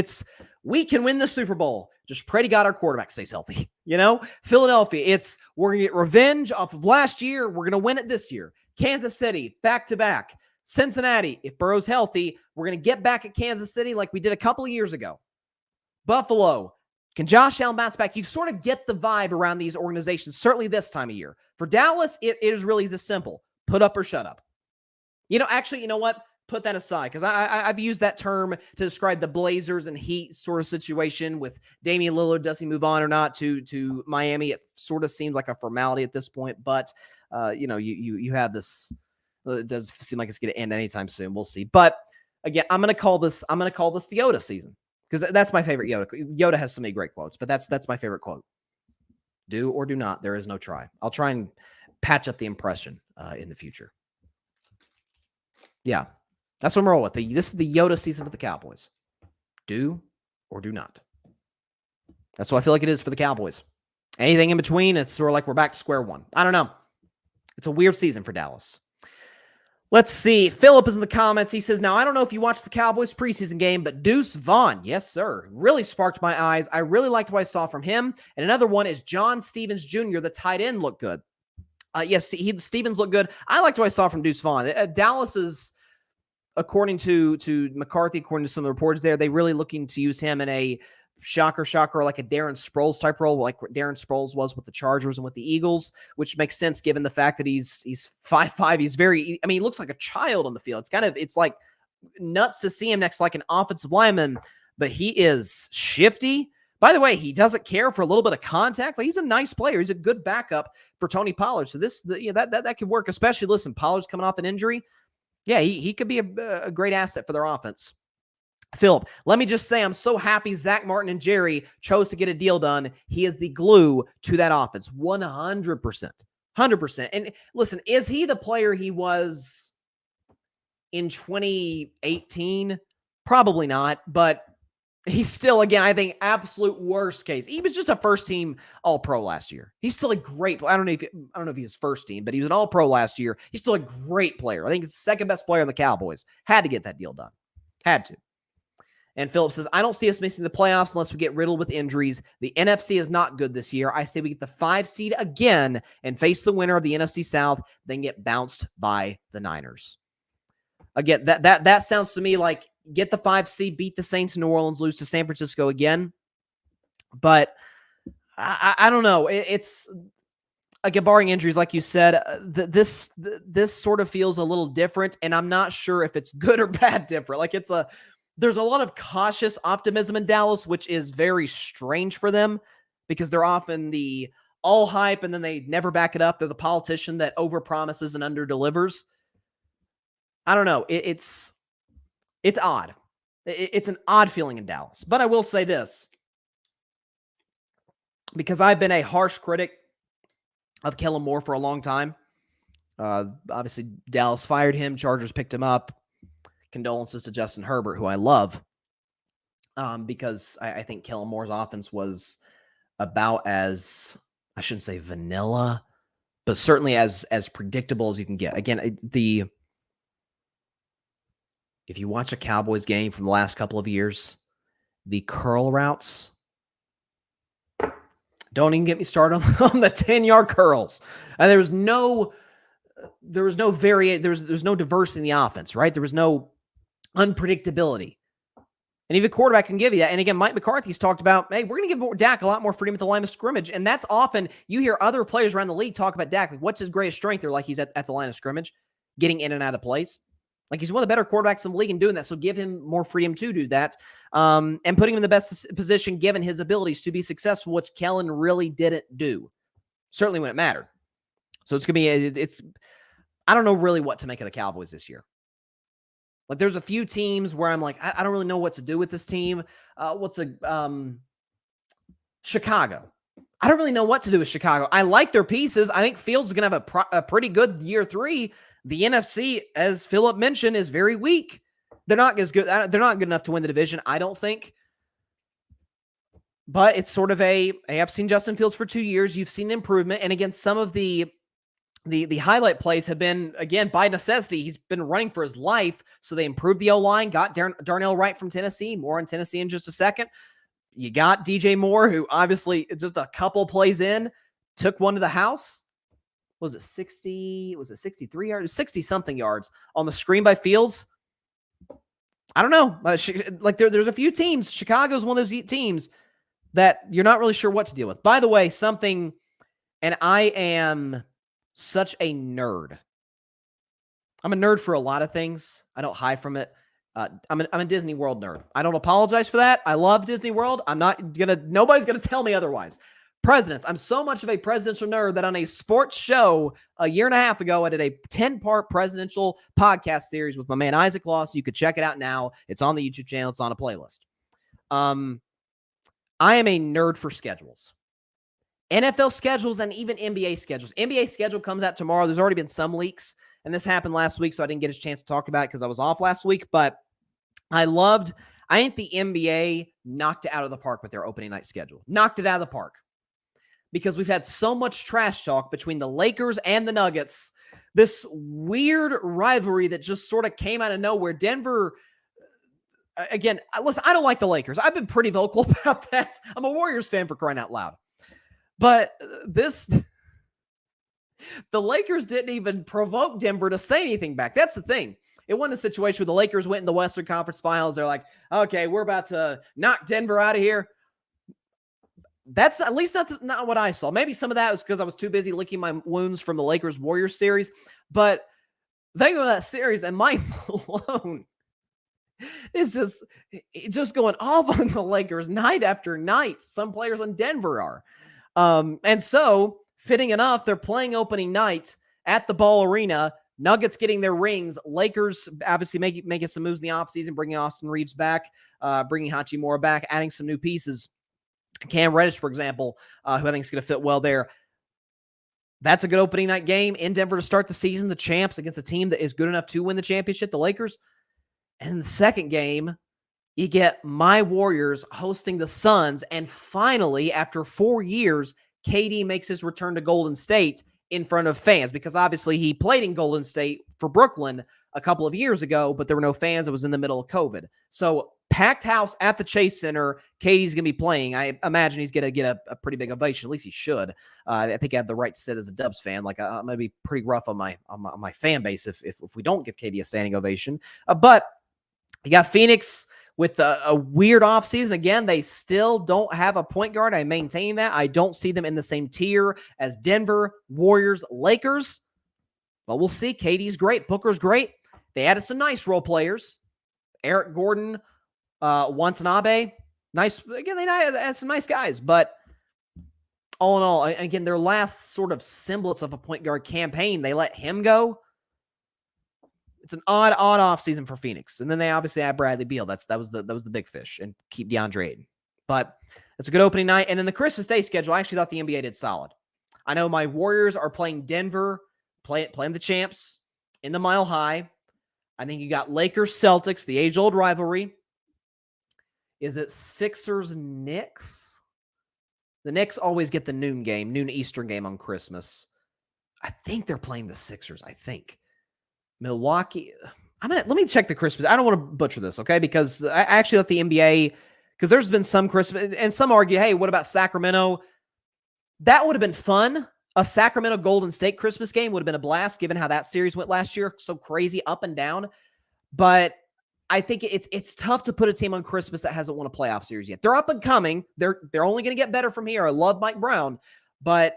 we can win the Super Bowl. Just pray to God our quarterback stays healthy. Philadelphia, we're going to get revenge off of last year. We're going to win it this year. Kansas City, back-to-back. Cincinnati, if Burrow's healthy, we're going to get back at Kansas City like we did a couple of years ago. Buffalo, can Josh Allen bounce back? You sort of get the vibe around these organizations, certainly this time of year. For Dallas, it is really this simple. Put up or shut up. Actually, you know what? Put that aside, because I've used that term to describe the Blazers and Heat sort of situation with Damian Lillard. Does he move on or not to Miami? It sort of seems like a formality at this point, but you have this. It does seem like it's going to end anytime soon. We'll see. But again, I'm going to call this the Yoda season because that's my favorite Yoda. Yoda has so many great quotes, but that's my favorite quote. Do or do not. There is no try. I'll try and patch up the impression in the future. Yeah. That's what I'm rolling with. This is the Yoda season for the Cowboys. Do or do not. That's what I feel like it is for the Cowboys. Anything in between, it's sort of like we're back to square one. I don't know. It's a weird season for Dallas. Let's see. Philip is in the comments. He says, now, I don't know if you watched the Cowboys preseason game, but Deuce Vaughn, yes, sir, really sparked my eyes. I really liked what I saw from him. And another one is John Stevens Jr., the tight end, looked good. Yes, Stevens looked good. I liked what I saw from Deuce Vaughn. Dallas is... According to McCarthy, according to some of the reports there, they really looking to use him in a shocker, like a Darren Sproles type role, like what Darren Sproles was with the Chargers and with the Eagles, which makes sense given the fact that he's 5'5". He's he looks like a child on the field. It's like nuts to see him next to like an offensive lineman, but he is shifty. By the way, he doesn't care for a little bit of contact. Like, he's a nice player. He's a good backup for Tony Pollard. So that could work, especially, listen, Pollard's coming off an injury. Yeah, he could be a great asset for their offense. Philip, let me just say I'm so happy Zack Martin and Jerry chose to get a deal done. He is the glue to that offense, 100%. 100%. And listen, is he the player he was in 2018? Probably not, but he's still, again, I think, absolute worst case. He was just a first-team All-Pro last year. He's still a great player. I don't know if he's first team, but he was an All-Pro last year. He's still a great player. I think he's the second best player on the Cowboys. Had to get that deal done. Had to. And Phillips says, I don't see us missing the playoffs unless we get riddled with injuries. The NFC is not good this year. I say we get the 5 seed again and face the winner of the NFC South, then get bounced by the Niners. Again, that sounds to me like get the 5 seed, beat the Saints in New Orleans, lose to San Francisco again. But I don't know. It's again, barring injuries, like you said, this sort of feels a little different, and I'm not sure if it's good or bad different. Like there's a lot of cautious optimism in Dallas, which is very strange for them because they're often the all hype and then they never back it up. They're the politician that overpromises and underdelivers. I don't know. It's odd. It's an odd feeling in Dallas. But I will say this, because I've been a harsh critic of Kellen Moore for a long time. Obviously, Dallas fired him. Chargers picked him up. condolences to Justin Herbert, who I love, because I think Kellen Moore's offense was about as, I shouldn't say vanilla, but certainly as predictable as you can get. Again, if you watch a Cowboys game from the last couple of years, the curl routes, don't even get me started on the 10-yard curls. And there was no diversity in the offense, right? There was no unpredictability. And even quarterback can give you that. And again, Mike McCarthy's talked about, hey, we're going to give Dak a lot more freedom at the line of scrimmage. And that's often, you hear other players around the league talk about Dak. Like, what's his greatest strength? They're like, he's at the line of scrimmage, getting in and out of plays. Like, he's one of the better quarterbacks in the league in doing that. So give him more freedom to do that. And putting him in the best position, given his abilities to be successful, which Kellen really didn't do. Certainly when it mattered. So it's going to be, I don't know really what to make of the Cowboys this year. Like, there's a few teams where I'm like, I don't really know what to do with this team. Chicago. I don't really know what to do with Chicago. I like their pieces. I think Fields is going to have a pretty good year 3. The NFC, as Philip mentioned, is very weak. They're not as good. They're not good enough to win the division, I don't think. But it's sort of I've seen Justin Fields for 2 years. You've seen improvement. And again, some of the highlight plays have been, again, by necessity. He's been running for his life, so they improved the O-line, got Darnell Wright from Tennessee. More on Tennessee in just a second. You got DJ Moore, who obviously just a couple plays in, took one to the house. Was it 60? Was it 63 yards? 60-something yards on the screen by Fields. I don't know. Like, there's a few teams. Chicago's one of those teams that you're not really sure what to deal with. By the way, and I am such a nerd. I'm a nerd for a lot of things. I don't hide from it. I'm a Disney World nerd. I don't apologize for that. I love Disney World. Nobody's gonna tell me otherwise. Presidents. I'm so much of a presidential nerd that on a sports show a year and a half ago, I did a 10-part presidential podcast series with my man Isaac Loss. You could check it out now. It's on the YouTube channel. It's on a playlist. I am a nerd for schedules. NFL schedules and even NBA schedules. NBA schedule comes out tomorrow. There's already been some leaks, and this happened last week, so I didn't get a chance to talk about it because I was off last week, but I think the NBA knocked it out of the park with their opening night schedule. Knocked it out of the park. Because we've had so much trash talk between the Lakers and the Nuggets. This weird rivalry that just sort of came out of nowhere. Denver, again, listen, I don't like the Lakers. I've been pretty vocal about that. I'm a Warriors fan, for crying out loud. But the Lakers didn't even provoke Denver to say anything back. That's the thing. It wasn't a situation where the Lakers went in the Western Conference Finals. They're like, okay, we're about to knock Denver out of here. That's at least not what I saw. Maybe some of that was because I was too busy licking my wounds from the Lakers-Warriors series. But they go to that series, and Mike Malone is just going off on the Lakers night after night. Some players in Denver are. And so, fitting enough, they're playing opening night at the Ball Arena. Nuggets getting their rings. Lakers obviously making some moves in the offseason, bringing Austin Reeves back, bringing Hachimura back, adding some new pieces. Cam Reddish, for example, who I think is going to fit well there. That's a good opening night game in Denver to start the season. The champs against a team that is good enough to win the championship, the Lakers. And in the second game, you get my Warriors hosting the Suns. And finally, after 4 years, KD makes his return to Golden State in front of fans, because obviously he played in Golden State for Brooklyn a couple of years ago, but there were no fans. It was in the middle of COVID. So packed house at the Chase Center. KD's going to be playing. I imagine he's going to get a pretty big ovation. At least he should. I think I have the right to say as a Dubs fan. Like, I'm going to be pretty rough on my fan base if we don't give KD a standing ovation. But you got Phoenix with a weird offseason. Again, they still don't have a point guard. I maintain that. I don't see them in the same tier as Denver, Warriors, Lakers. But we'll see. KD's great. Booker's great. They added some nice role players. Eric Gordon, Watanabe. Nice. Again, they added some nice guys. But all in all, again, their last sort of semblance of a point guard campaign, they let him go. It's an odd offseason for Phoenix. And then they obviously had Bradley Beal. That was the big fish, and keep DeAndre Ayton. But it's a good opening night. And then the Christmas Day schedule, I actually thought the NBA did solid. I know my Warriors are playing Denver, playing the champs in the Mile High. I think you got Lakers-Celtics, the age-old rivalry. Is it Sixers-Knicks? The Knicks always get the noon Eastern game on Christmas. I think they're playing the Sixers, I think. Milwaukee. Let me check the Christmas. I don't want to butcher this, okay? Because I actually let the NBA, because there's been some Christmas, and some argue, hey, what about Sacramento? That would have been fun. A Sacramento Golden State Christmas game would have been a blast, given how that series went last year. So crazy, up and down. But I think it's tough to put a team on Christmas that hasn't won a playoff series yet. They're up and coming. They're only going to get better from here. I love Mike Brown, but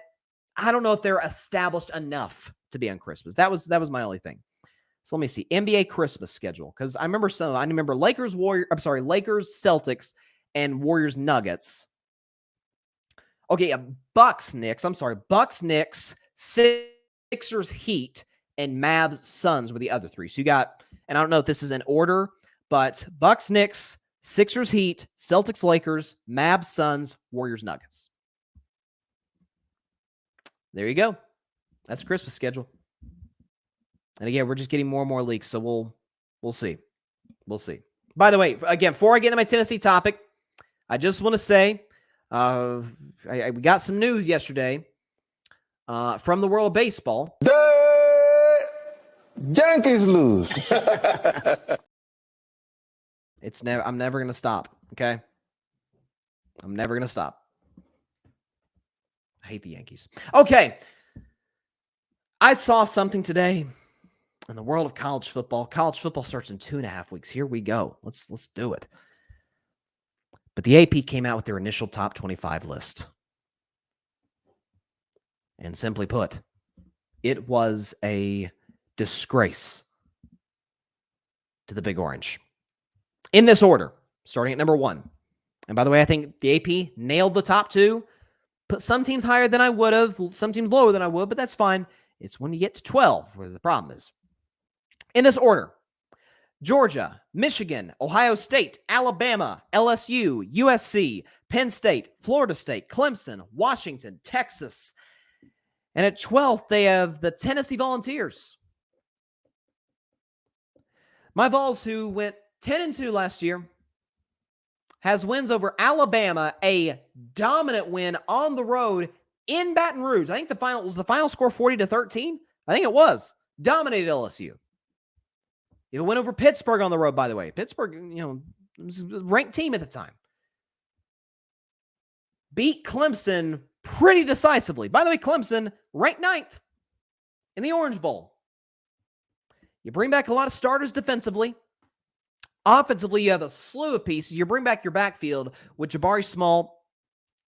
I don't know if they're established enough to be on Christmas. That was my only thing. So let me see NBA Christmas schedule, because I remember Lakers Celtics and Warriors Nuggets. Okay, Bucks Knicks, Sixers Heat, and Mavs Suns were the other three. So you got, and I don't know if this is in order, but Bucks Knicks, Sixers Heat, Celtics Lakers, Mavs Suns, Warriors Nuggets. There you go. That's the Christmas schedule. And again, we're just getting more and more leaks, so we'll see. We'll see. By the way, again, before I get into my Tennessee topic, I just want to say we got some news yesterday from the world of baseball. The Yankees lose. I'm never going to stop, okay? I'm never going to stop. I hate the Yankees. Okay. I saw something today in the world of college football. College football starts in 2.5 weeks. Here we go. Let's do it. But the AP came out with their initial top 25 list. And simply put, it was a disgrace to the Big Orange. In this order, starting at number 1. And by the way, I think the AP nailed the top 2. Put some teams higher than I would have, some teams lower than I would, but that's fine. It's when you get to 12 where the problem is. In this order: Georgia, Michigan, Ohio State, Alabama, LSU, USC, Penn State, Florida State, Clemson, Washington, Texas. And at 12th, they have the Tennessee Volunteers. My Vols, who went 10-2 last year, has wins over Alabama, a dominant win on the road in Baton Rouge. I think the final score 40-13. I think it was. Dominated LSU. It went over Pittsburgh on the road, by the way. Pittsburgh, was a ranked team at the time. Beat Clemson pretty decisively. By the way, Clemson ranked 9th in the Orange Bowl. You bring back a lot of starters defensively. Offensively, you have a slew of pieces. You bring back your backfield with Jabari Small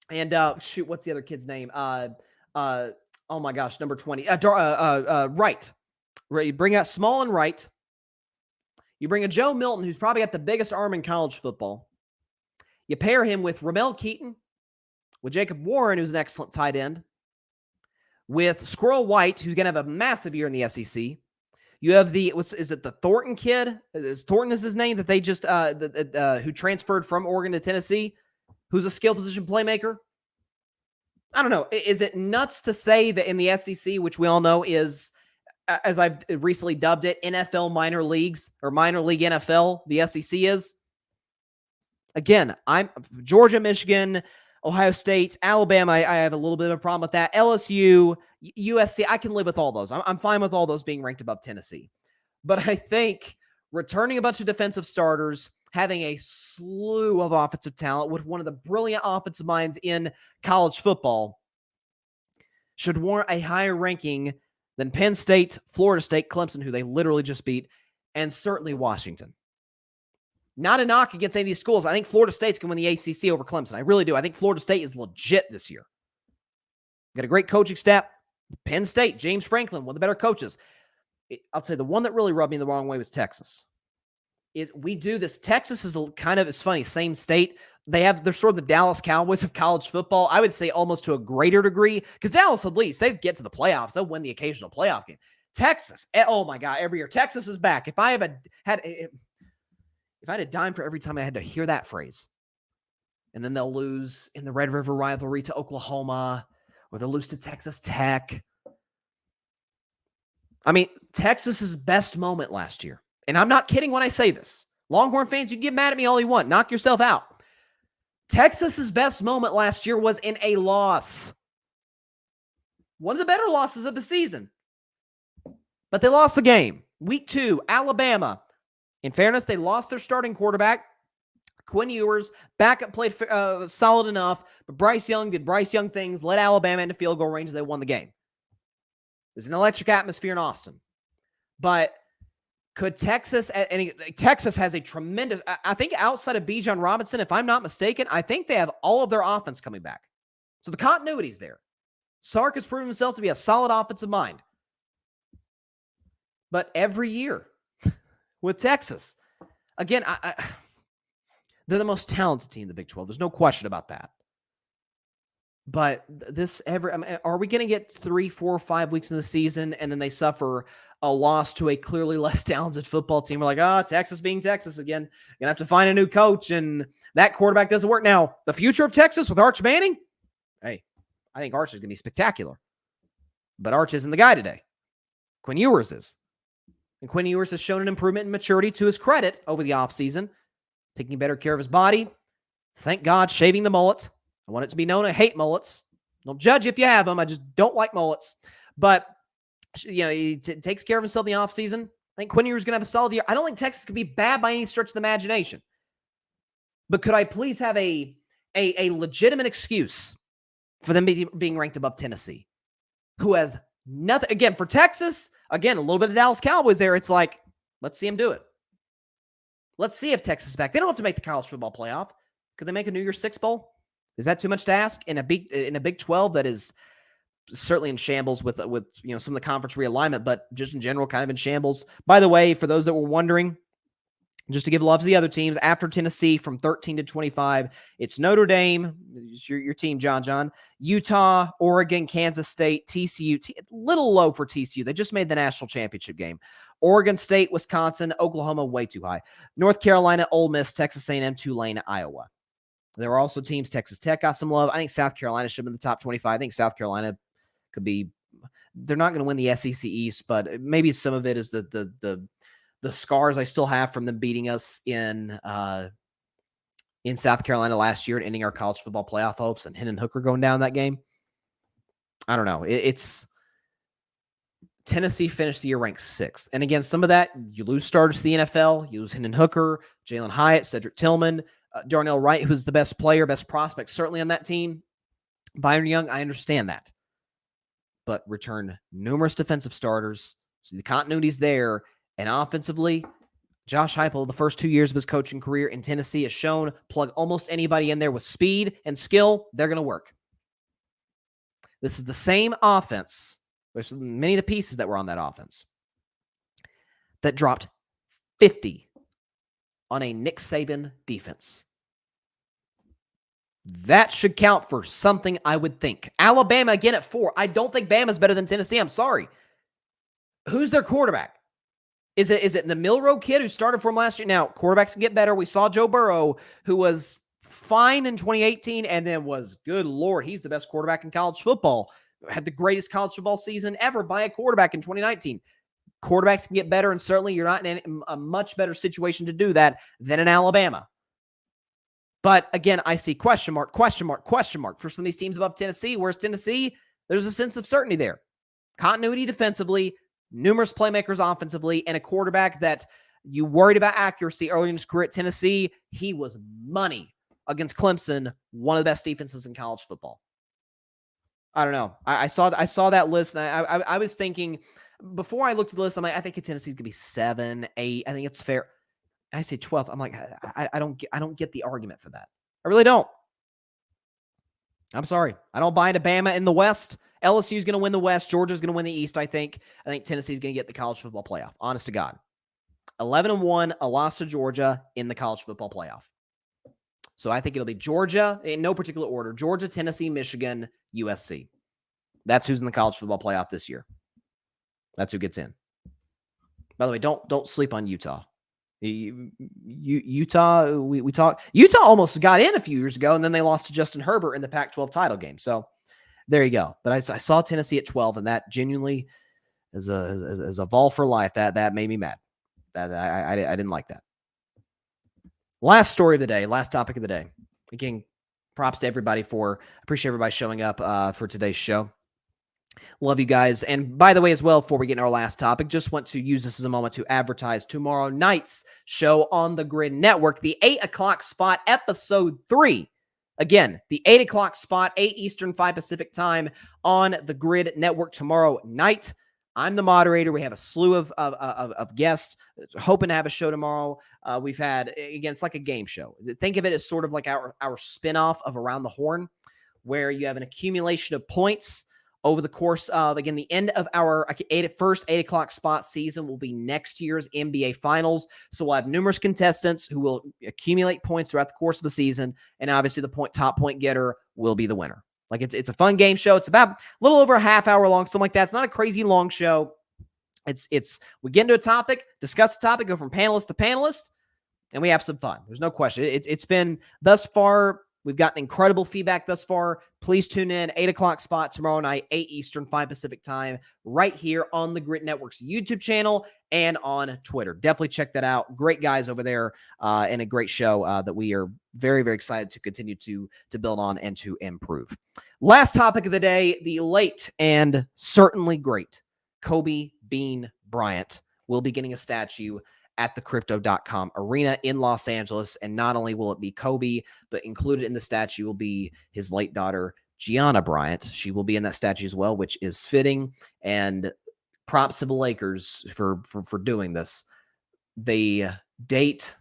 and what's the other kid's name? Oh my gosh, number 20. Wright. You bring out Small and Wright. You bring a Joe Milton, who's probably got the biggest arm in college football. You pair him with Ramel Keaton, with Jacob Warren, who's an excellent tight end, with Squirrel White, who's going to have a massive year in the SEC. You have is it the Thornton kid? Thornton is his name that they just, who transferred from Oregon to Tennessee, who's a skill position playmaker. I don't know. Is it nuts to say that in the SEC, which we all know is, as I've recently dubbed it, NFL minor leagues, or minor league NFL, the SEC is? Again, I'm Georgia, Michigan, Ohio State, Alabama. I have a little bit of a problem with that. LSU, USC, I can live with all those. I'm fine with all those being ranked above Tennessee. But I think returning a bunch of defensive starters, having a slew of offensive talent with one of the brilliant offensive minds in college football should warrant a higher ranking than Penn State, Florida State, Clemson, who they literally just beat, and certainly Washington. Not a knock against any of these schools. I think Florida State's going to win the ACC over Clemson. I really do. I think Florida State is legit this year. Got a great coaching staff. Penn State, James Franklin, one of the better coaches. I'll tell you, the one that really rubbed me the wrong way was Texas. We do this. Texas is it's funny, same state. They're sort of the Dallas Cowboys of college football. I would say almost to a greater degree, because Dallas, at least, they get to the playoffs. They'll win the occasional playoff game. Texas, oh my God, every year. Texas is back. If I had a dime for every time I had to hear that phrase, and then they'll lose in the Red River rivalry to Oklahoma, or they'll lose to Texas Tech. I mean, Texas's best moment last year And I'm not kidding when I say this. Longhorn fans, you can get mad at me all you want. Knock yourself out. Texas's best moment last year was in a loss. One of the better losses of the season. But they lost the game. Week 2, Alabama. In fairness, they lost their starting quarterback, Quinn Ewers. Backup played solid enough, but Bryce Young did Bryce Young things, led Alabama into field goal range, and they won the game. It was an electric atmosphere in Austin. But could Texas, and Texas has a tremendous, I think outside of Bijan Robinson, if I'm not mistaken, I think they have all of their offense coming back. So the continuity's there. Sark has proven himself to be a solid offensive mind. But every year with Texas, again, they're the most talented team in the Big 12. There's no question about that. But are we going to get 3, 4, 5 weeks in the season and then they suffer a loss to a clearly less talented football team? We're like, Texas being Texas again. You're going to have to find a new coach, and that quarterback doesn't work. Now, the future of Texas with Arch Manning? Hey, I think Arch is going to be spectacular. But Arch isn't the guy today. Quinn Ewers is. And Quinn Ewers has shown an improvement in maturity to his credit over the offseason, taking better care of his body. Thank God, shaving the mullet. I want it to be known I hate mullets. Don't judge if you have them. I just don't like mullets. But, he takes care of himself in the offseason. I think Quinn Ewers is going to have a solid year. I don't think Texas could be bad by any stretch of the imagination. But could I please have a legitimate excuse for them being ranked above Tennessee, who has nothing? Again, for Texas, a little bit of Dallas Cowboys there. It's like, let's see them do it. Let's see if Texas is back. They don't have to make the college football playoff. Could they make a New Year's Six bowl? Is that too much to ask in a Big 12 that is certainly in shambles with some of the conference realignment, but just in general kind of in shambles? By the way, for those that were wondering, just to give love to the other teams, after Tennessee from 13 to 25, it's Notre Dame, your team, John, Utah, Oregon, Kansas State, TCU. Little low for TCU. They just made the national championship game. Oregon State, Wisconsin, Oklahoma, way too high. North Carolina, Ole Miss, Texas A&M, Tulane, Iowa. There are also teams. Texas Tech got some love. I think South Carolina should have been in the top 25. I think South Carolina could be. They're not going to win the SEC East, but maybe some of it is the scars I still have from them beating us in South Carolina last year and ending our college football playoff hopes, and Hendon Hooker going down that game. I don't know. It's Tennessee finished the year ranked 6th. And again, some of that, you lose starters to the NFL. You lose Hendon Hooker, Jalen Hyatt, Cedric Tillman, Darnell Wright, who's the best player, best prospect, certainly on that team. Byron Young, I understand that. But return numerous defensive starters. So the continuity's there. And offensively, Josh Heupel, the first 2 years of his coaching career in Tennessee, has shown plug almost anybody in there with speed and skill, they're going to work. This is the same offense. There's many of the pieces that were on that offense that dropped 50 on a Nick Saban defense. That should count for something, I would think. Alabama, again, at 4. I don't think Bama's better than Tennessee. I'm sorry. Who's their quarterback? Is it the Milroe kid who started for him last year? Now, quarterbacks can get better. We saw Joe Burrow, who was fine in 2018 and then was, good Lord, he's the best quarterback in college football. Had the greatest college football season ever by a quarterback in 2019. Quarterbacks can get better, and certainly you're not in a much better situation to do that than in Alabama. But again, I see question mark for some of these teams above Tennessee. Whereas Tennessee, there's a sense of certainty there. Continuity defensively, numerous playmakers offensively, and a quarterback that you worried about accuracy early in his career at Tennessee. He was money against Clemson, one of the best defenses in college football. I don't know. I saw that list, and I was thinking, before I looked at the list, I'm like, I think Tennessee's gonna be 7, 8. I think it's fair. I say 12th. I'm like, I don't get the argument for that. I really don't. I'm sorry. I don't buy into Bama in the West. LSU's going to win the West. Georgia's going to win the East, I think. I think Tennessee's going to get the college football playoff. Honest to God. 11-1, a loss to Georgia in the college football playoff. So I think it'll be Georgia, in no particular order. Georgia, Tennessee, Michigan, USC. That's who's in the college football playoff this year. That's who gets in. By the way, don't sleep on Utah. Utah, we talked. Utah almost got in a few years ago, and then they lost to Justin Herbert in the Pac-12 title game. So there you go. But I saw Tennessee at 12, and that genuinely is a Vol for life. That made me mad. I didn't like that. Last story of the day, last topic of the day. Again, props to everybody appreciate everybody showing up for today's show. Love you guys. And by the way, as well, before we get into our last topic, just want to use this as a moment to advertise tomorrow night's show on the Grid Network, the 8 o'clock spot, episode 3. Again, the 8 o'clock spot, 8 Eastern, 5 Pacific time on the Grid Network tomorrow night. I'm the moderator. We have a slew of guests. Hoping to have a show tomorrow. We've had, again, it's like a game show. Think of it as sort of like our spinoff of Around the Horn, where you have an accumulation of points over the course of, again, the end of our first 8 o'clock spot season will be next year's NBA Finals. So we'll have numerous contestants who will accumulate points throughout the course of the season, and obviously the top point getter will be the winner. Like it's a fun game show. It's about a little over a half hour long, something like that. It's not a crazy long show. We get into a topic, discuss the topic, go from panelist to panelist, and we have some fun. There's no question. It's been thus far. We've gotten incredible feedback thus far. Please tune in, 8 o'clock spot tomorrow night, 8 Eastern, 5 Pacific time, right here on the Grit Network's YouTube channel and on Twitter. Definitely check that out. Great guys over there and a great show that we are very, very excited to continue to build on and to improve. Last topic of the day, the late and certainly great Kobe Bean Bryant will be getting a statue at the Crypto.com Arena in Los Angeles. And not only will it be Kobe, but included in the statue will be his late daughter, Gianna Bryant. She will be in that statue as well, which is fitting. And props to the Lakers for doing this. The date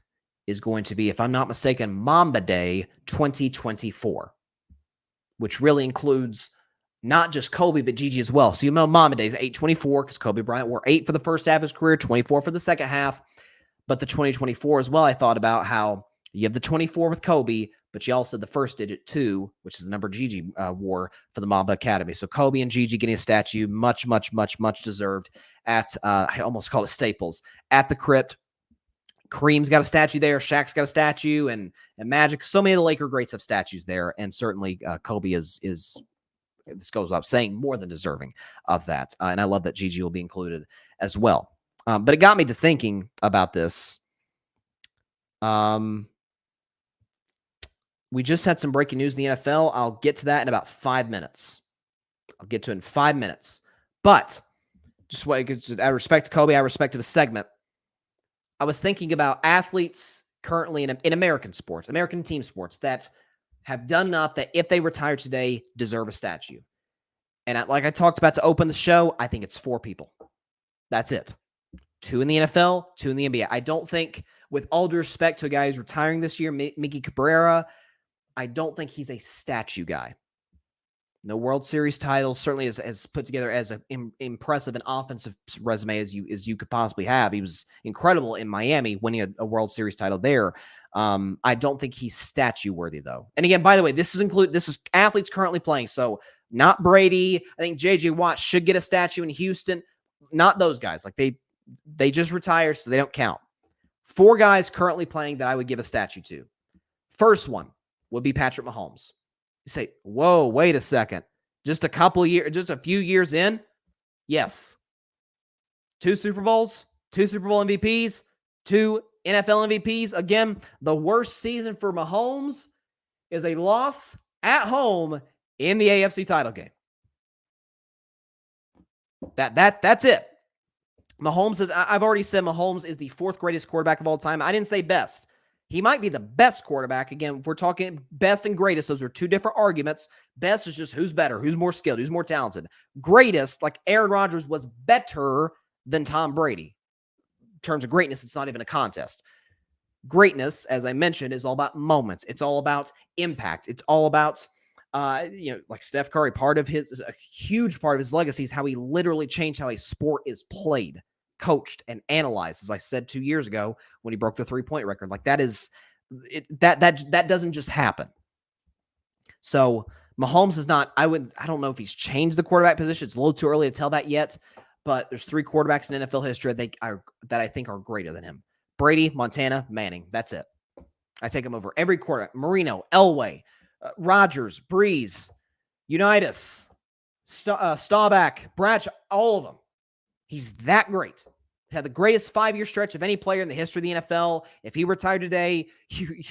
is going to be, if I'm not mistaken, Mamba Day 2024, which really includes not just Kobe, but Gigi as well. So you know Mamba Day is 8/24 because Kobe Bryant wore 8 for the first half of his career, 24 for the second half. But the 2024 as well, I thought about how you have the 24 with Kobe, but you also had the first digit 2, which is the number Gigi wore for the Mamba Academy. So Kobe and Gigi getting a statue, much, much, much, much deserved at, I almost call it Staples, at the Crypt. Kareem's got a statue there. Shaq's got a statue, and Magic. So many of the Laker greats have statues there, and certainly Kobe is this goes without saying, more than deserving of that. And I love that Gigi will be included as well. But it got me to thinking about this. We just had some breaking news in the NFL. I'll get to that in about 5 minutes. I'll get to it in 5 minutes. But just out of respect to Kobe, out of respect to the segment, I was thinking about athletes currently in American sports, American team sports, that have done enough that if they retire today, deserve a statue. And like I talked about to open the show, I think it's 4 people. That's it. 2 in the NFL, 2 in the NBA. I don't think, with all due respect to a guy who's retiring this year, Miggy Cabrera, I don't think he's a statue guy. No World Series titles, certainly as put together as an impressive and offensive resume as you could possibly have. He was incredible in Miami, winning a World Series title there. I don't think he's statue worthy though. And again, by the way, this is athletes currently playing. So not Brady. I think JJ Watt should get a statue in Houston. Not those guys. Like they just retired, so they don't count. 4 guys currently playing that I would give a statue to. First one would be Patrick Mahomes. You say, whoa, wait a second. Just a few years in? Yes. 2 Super Bowls, 2 Super Bowl MVPs, 2 NFL MVPs. Again, the worst season for Mahomes is a loss at home in the AFC title game. That's it. Mahomes is, I've already said Mahomes is the 4th greatest quarterback of all time. I didn't say best. He might be the best quarterback. Again, if we're talking best and greatest, those are 2 different arguments. Best is just who's better, who's more skilled, who's more talented. Greatest, like Aaron Rodgers was better than Tom Brady. In terms of greatness, it's not even a contest. Greatness, as I mentioned, is all about moments. It's all about impact. It's all about, like Steph Curry, a huge part of his legacy is how he literally changed how a sport is played, coached, and analyzed, as I said 2 years ago when he broke the 3-point record. Like that doesn't just happen. So Mahomes is not, I don't know if he's changed the quarterback position. It's a little too early to tell that yet, but there's 3 quarterbacks in NFL history that I think are greater than him. Brady, Montana, Manning. That's it. I take him over every quarterback. Marino, Elway, Rodgers, Breeze, Unitas, Staubach, Bradshaw, all of them. He's that great. Had the greatest 5-year stretch of any player in the history of the NFL. If he retired today, you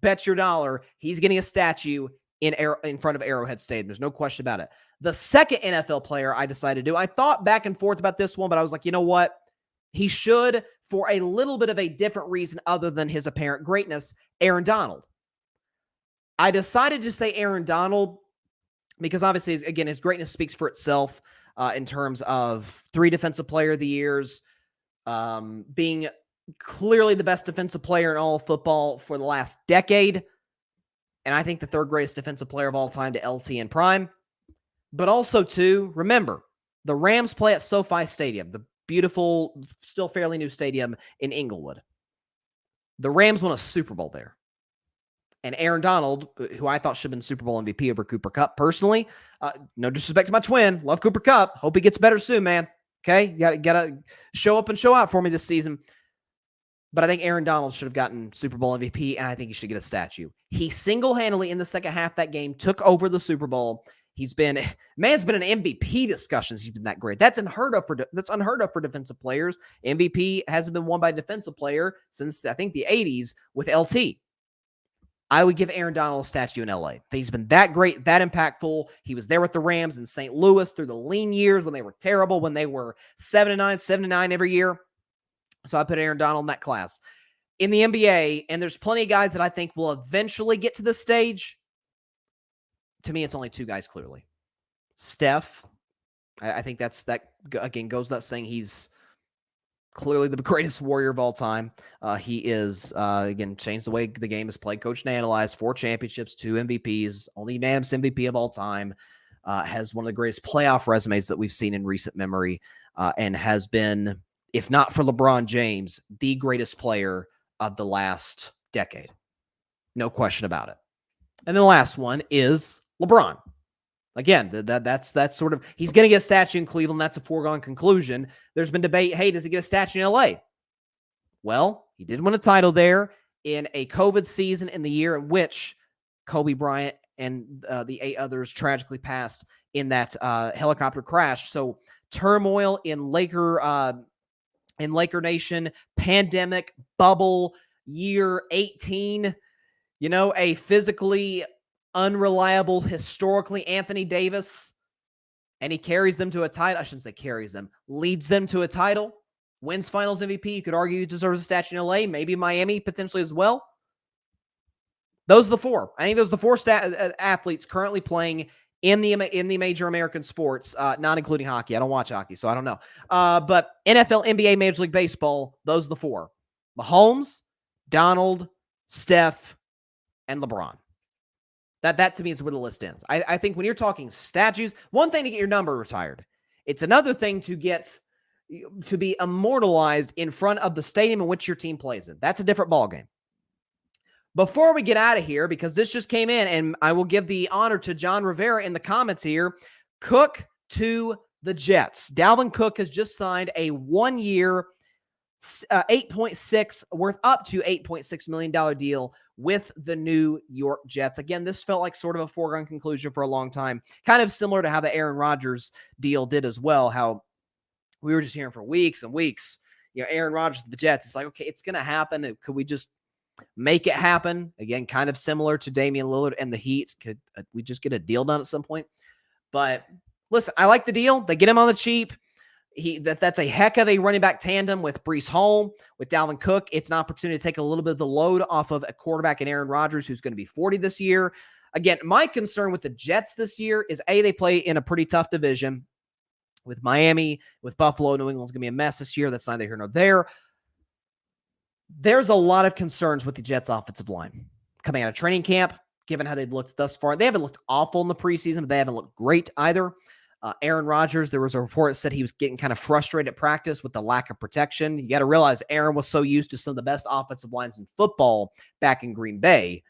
bet your dollar he's getting a statue in front of Arrowhead Stadium. There's no question about it. The second NFL player I decided to do, I thought back and forth about this one, but I was like, you know what? He should, for a little bit of a different reason other than his apparent greatness, Aaron Donald. I decided to say Aaron Donald because obviously, again, his greatness speaks for itself in terms of 3 Defensive Player of the Years, being clearly the best defensive player in all of football for the last decade. And I think the 3rd greatest defensive player of all time to LT in prime. But also, too, remember, the Rams play at SoFi Stadium, the beautiful, still fairly new stadium in Inglewood. The Rams won a Super Bowl there. And Aaron Donald, who I thought should have been Super Bowl MVP over Cooper Kupp, personally, no disrespect to my twin, love Cooper Kupp, hope he gets better soon, man. Okay, you gotta show up and show out for me this season. But I think Aaron Donald should have gotten Super Bowl MVP, and I think he should get a statue. He single-handedly, in the second half of that game, took over the Super Bowl. Man's been in MVP discussions. He's been that great. That's unheard of for defensive players. MVP hasn't been won by a defensive player since, I think, the 80s with LT. I would give Aaron Donald a statue in LA. He's been that great, that impactful. He was there with the Rams in St. Louis through the lean years when they were terrible, when they were 7-9 every year. So I put Aaron Donald in that class. In the NBA, and there's plenty of guys that I think will eventually get to this stage. To me, it's only 2 guys, clearly. Steph, I think that, again, goes without saying, he's clearly the greatest warrior of all time. He is, again, changed the way the game is played, coached and analyzed, 4 championships, 2 MVPs, only unanimous MVP of all time, has one of the greatest playoff resumes that we've seen in recent memory, and has been, if not for LeBron James, the greatest player of the last decade. No question about it. And then the last one is LeBron. Again, that's sort of, he's going to get a statue in Cleveland. That's a foregone conclusion. There's been debate, hey, does he get a statue in LA? Well, he did win a title there in a COVID season in the year in which Kobe Bryant and the 8 others tragically passed in that helicopter crash. So turmoil in Laker Nation, pandemic, bubble, year 18, a physically unreliable, historically Anthony Davis, and he carries them to a title. I shouldn't say carries them, leads them to a title, wins finals MVP. You could argue he deserves a statue in LA, maybe Miami potentially as well. Those are the 4. I think those are the 4 athletes currently playing in the major American sports, not including hockey. I don't watch hockey, so I don't know. But NFL, NBA, Major League Baseball, those are the 4. Mahomes, Donald, Steph, and LeBron. That to me is where the list ends. I think when you're talking statues, one thing to get your number retired. It's another thing to be immortalized in front of the stadium in which your team plays in. That's a different ballgame. Before we get out of here, because this just came in, and I will give the honor to John Rivera in the comments here, Cook to the Jets. Dalvin Cook has just signed a 1-year, up to $8.6 million deal with the New York Jets. Again, this felt like sort of a foregone conclusion for a long time, kind of similar to how the Aaron Rodgers deal did as well, how we were just hearing for weeks and weeks, Aaron Rodgers to the Jets. It's like, okay, it's going to happen. Could we just make it happen? Again, kind of similar to Damian Lillard and the Heat. Could we just get a deal done at some point? But listen, I like the deal. They get him on the cheap. That's a heck of a running back tandem with Breece Hall, with Dalvin Cook. It's an opportunity to take a little bit of the load off of a quarterback in Aaron Rodgers, who's going to be 40 this year. Again, my concern with the Jets this year is, they play in a pretty tough division with Miami, with Buffalo. New England's going to be a mess this year. That's neither here nor there. There's a lot of concerns with the Jets' offensive line coming out of training camp, given how they've looked thus far. They haven't looked awful in the preseason, but they haven't looked great either. Aaron Rodgers, there was a report that said he was getting kind of frustrated at practice with the lack of protection. You got to realize Aaron was so used to some of the best offensive lines in football back in Green Bay.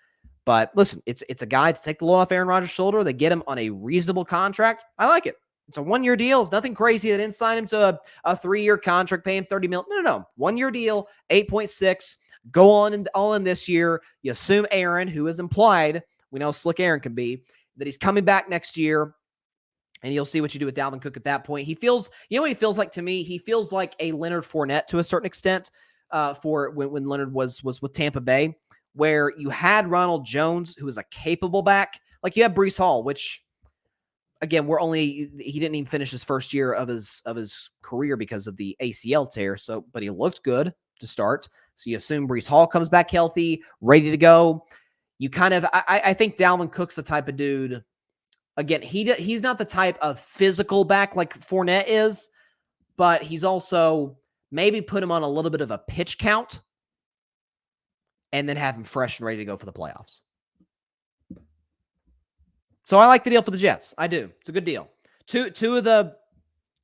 But listen, it's a guy to take the load off Aaron Rodgers' shoulder. They get him on a reasonable contract. I like it. It's a 1-year deal. It's nothing crazy. They didn't sign him to a 3-year contract, pay him $30 million. No. 1-year deal, 8.6. Go on all in this year. You assume Aaron, who is implied, we know how slick Aaron can be, that he's coming back next year. And you'll see what you do with Dalvin Cook at that point. He feels, what he feels like to me? He feels like a Leonard Fournette to a certain extent for when Leonard was with Tampa Bay, where you had Ronald Jones, who is a capable back. Like you have Breece Hall, which, again, he didn't even finish his first year of his career because of the ACL tear. So, but he looked good to start. So you assume Breece Hall comes back healthy, ready to go. You kind of, I think Dalvin Cook's the type of dude. Again, he's not the type of physical back like Fournette is, but he's also maybe put him on a little bit of a pitch count and then have him fresh and ready to go for the playoffs. So I like the deal for the Jets. I do. It's a good deal. Two of the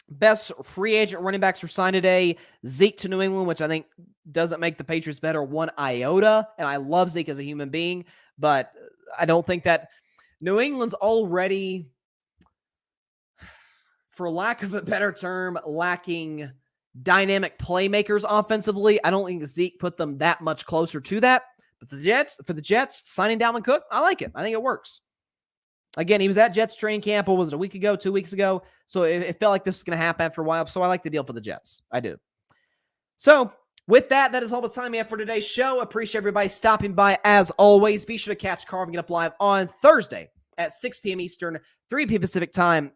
best free agent running backs were signed today. Zeke to New England, which I think doesn't make the Patriots better one iota. And I love Zeke as a human being, but I don't think that New England's already, for lack of a better term, lacking dynamic playmakers offensively. I don't think Zeke put them that much closer to that. But for the Jets, signing Dalvin Cook, I like it. I think it works. Again, he was at Jets training camp, what was it, a week ago, 2 weeks ago? So it felt like this was going to happen after a while. So I like the deal for the Jets. I do. So with that, that is all the time we have for today's show. Appreciate everybody stopping by as always. Be sure to catch Carving It Up Live on Thursday at 6 p.m. Eastern, 3 p.m. Pacific time,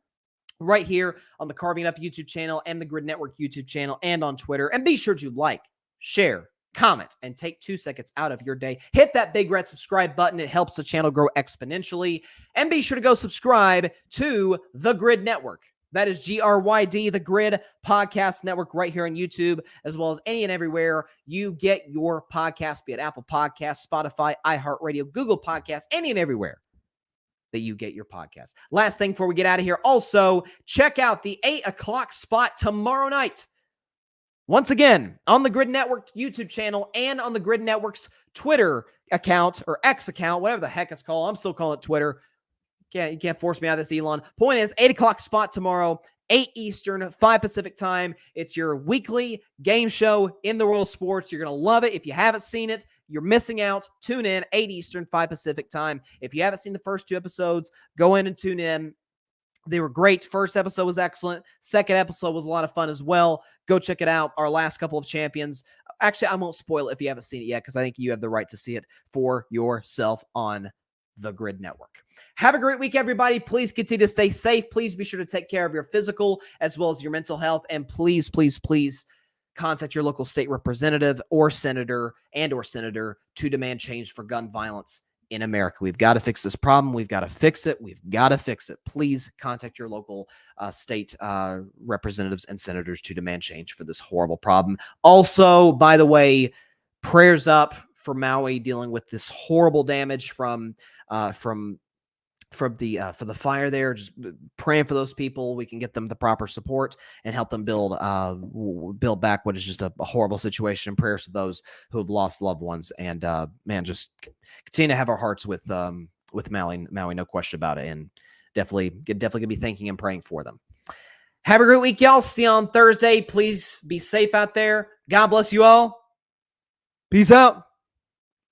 right here on the Carving It Up YouTube channel and the Grid Network YouTube channel and on Twitter. And be sure to like, share, comment, and take 2 seconds out of your day. Hit that big red subscribe button. It helps the channel grow exponentially. And be sure to go subscribe to the Grid Network. That is GRYD, the Grid Podcast Network, right here on YouTube, as well as any and everywhere you get your podcast, be it Apple Podcasts, Spotify, iHeartRadio, Google Podcasts, any and everywhere that you get your podcast. Last thing before we get out of here, also check out the 8 o'clock spot tomorrow night. Once again, on the Grid Network YouTube channel and on the Grid Network's Twitter account or X account, whatever the heck it's called. I'm still calling it Twitter. You can't force me out of this, Elon. Point is, 8 o'clock spot tomorrow, 8 Eastern, 5 Pacific time. It's your weekly game show in the world of sports. You're going to love it. If you haven't seen it, you're missing out. Tune in, 8 Eastern, 5 Pacific time. If you haven't seen the first 2 episodes, go in and tune in. They were great. First episode was excellent. Second episode was a lot of fun as well. Go check it out. Our last couple of champions. Actually, I won't spoil it if you haven't seen it yet because I think you have the right to see it for yourself on the Grid Network. Have a great week, everybody. Please continue to stay safe. Please be sure to take care of your physical as well as your mental health. And please, please, please contact your local state representative or senator to demand change for gun violence in America. We've got to fix this problem. We've got to fix it. We've got to fix it. Please contact your local state representatives and senators to demand change for this horrible problem. Also, by the way, prayers up for Maui dealing with this horrible damage from the fire there. Just praying for those people. We can get them the proper support and help them build back what is just a horrible situation. Prayers to those who have lost loved ones. And man, just continue to have our hearts with Maui, no question about it. And definitely gonna be thinking and praying for them. Have a great week, y'all. See you on Thursday. Please be safe out there. God bless you all. Peace out.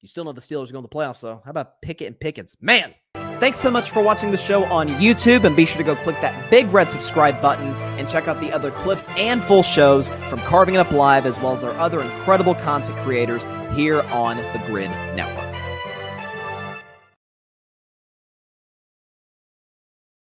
You still know the Steelers are going to the playoffs, so how about Pickett and Pickens? Man! Thanks so much for watching the show on YouTube, and be sure to go click that big red subscribe button and check out the other clips and full shows from Carving It Up Live, as well as our other incredible content creators here on the Grid Network.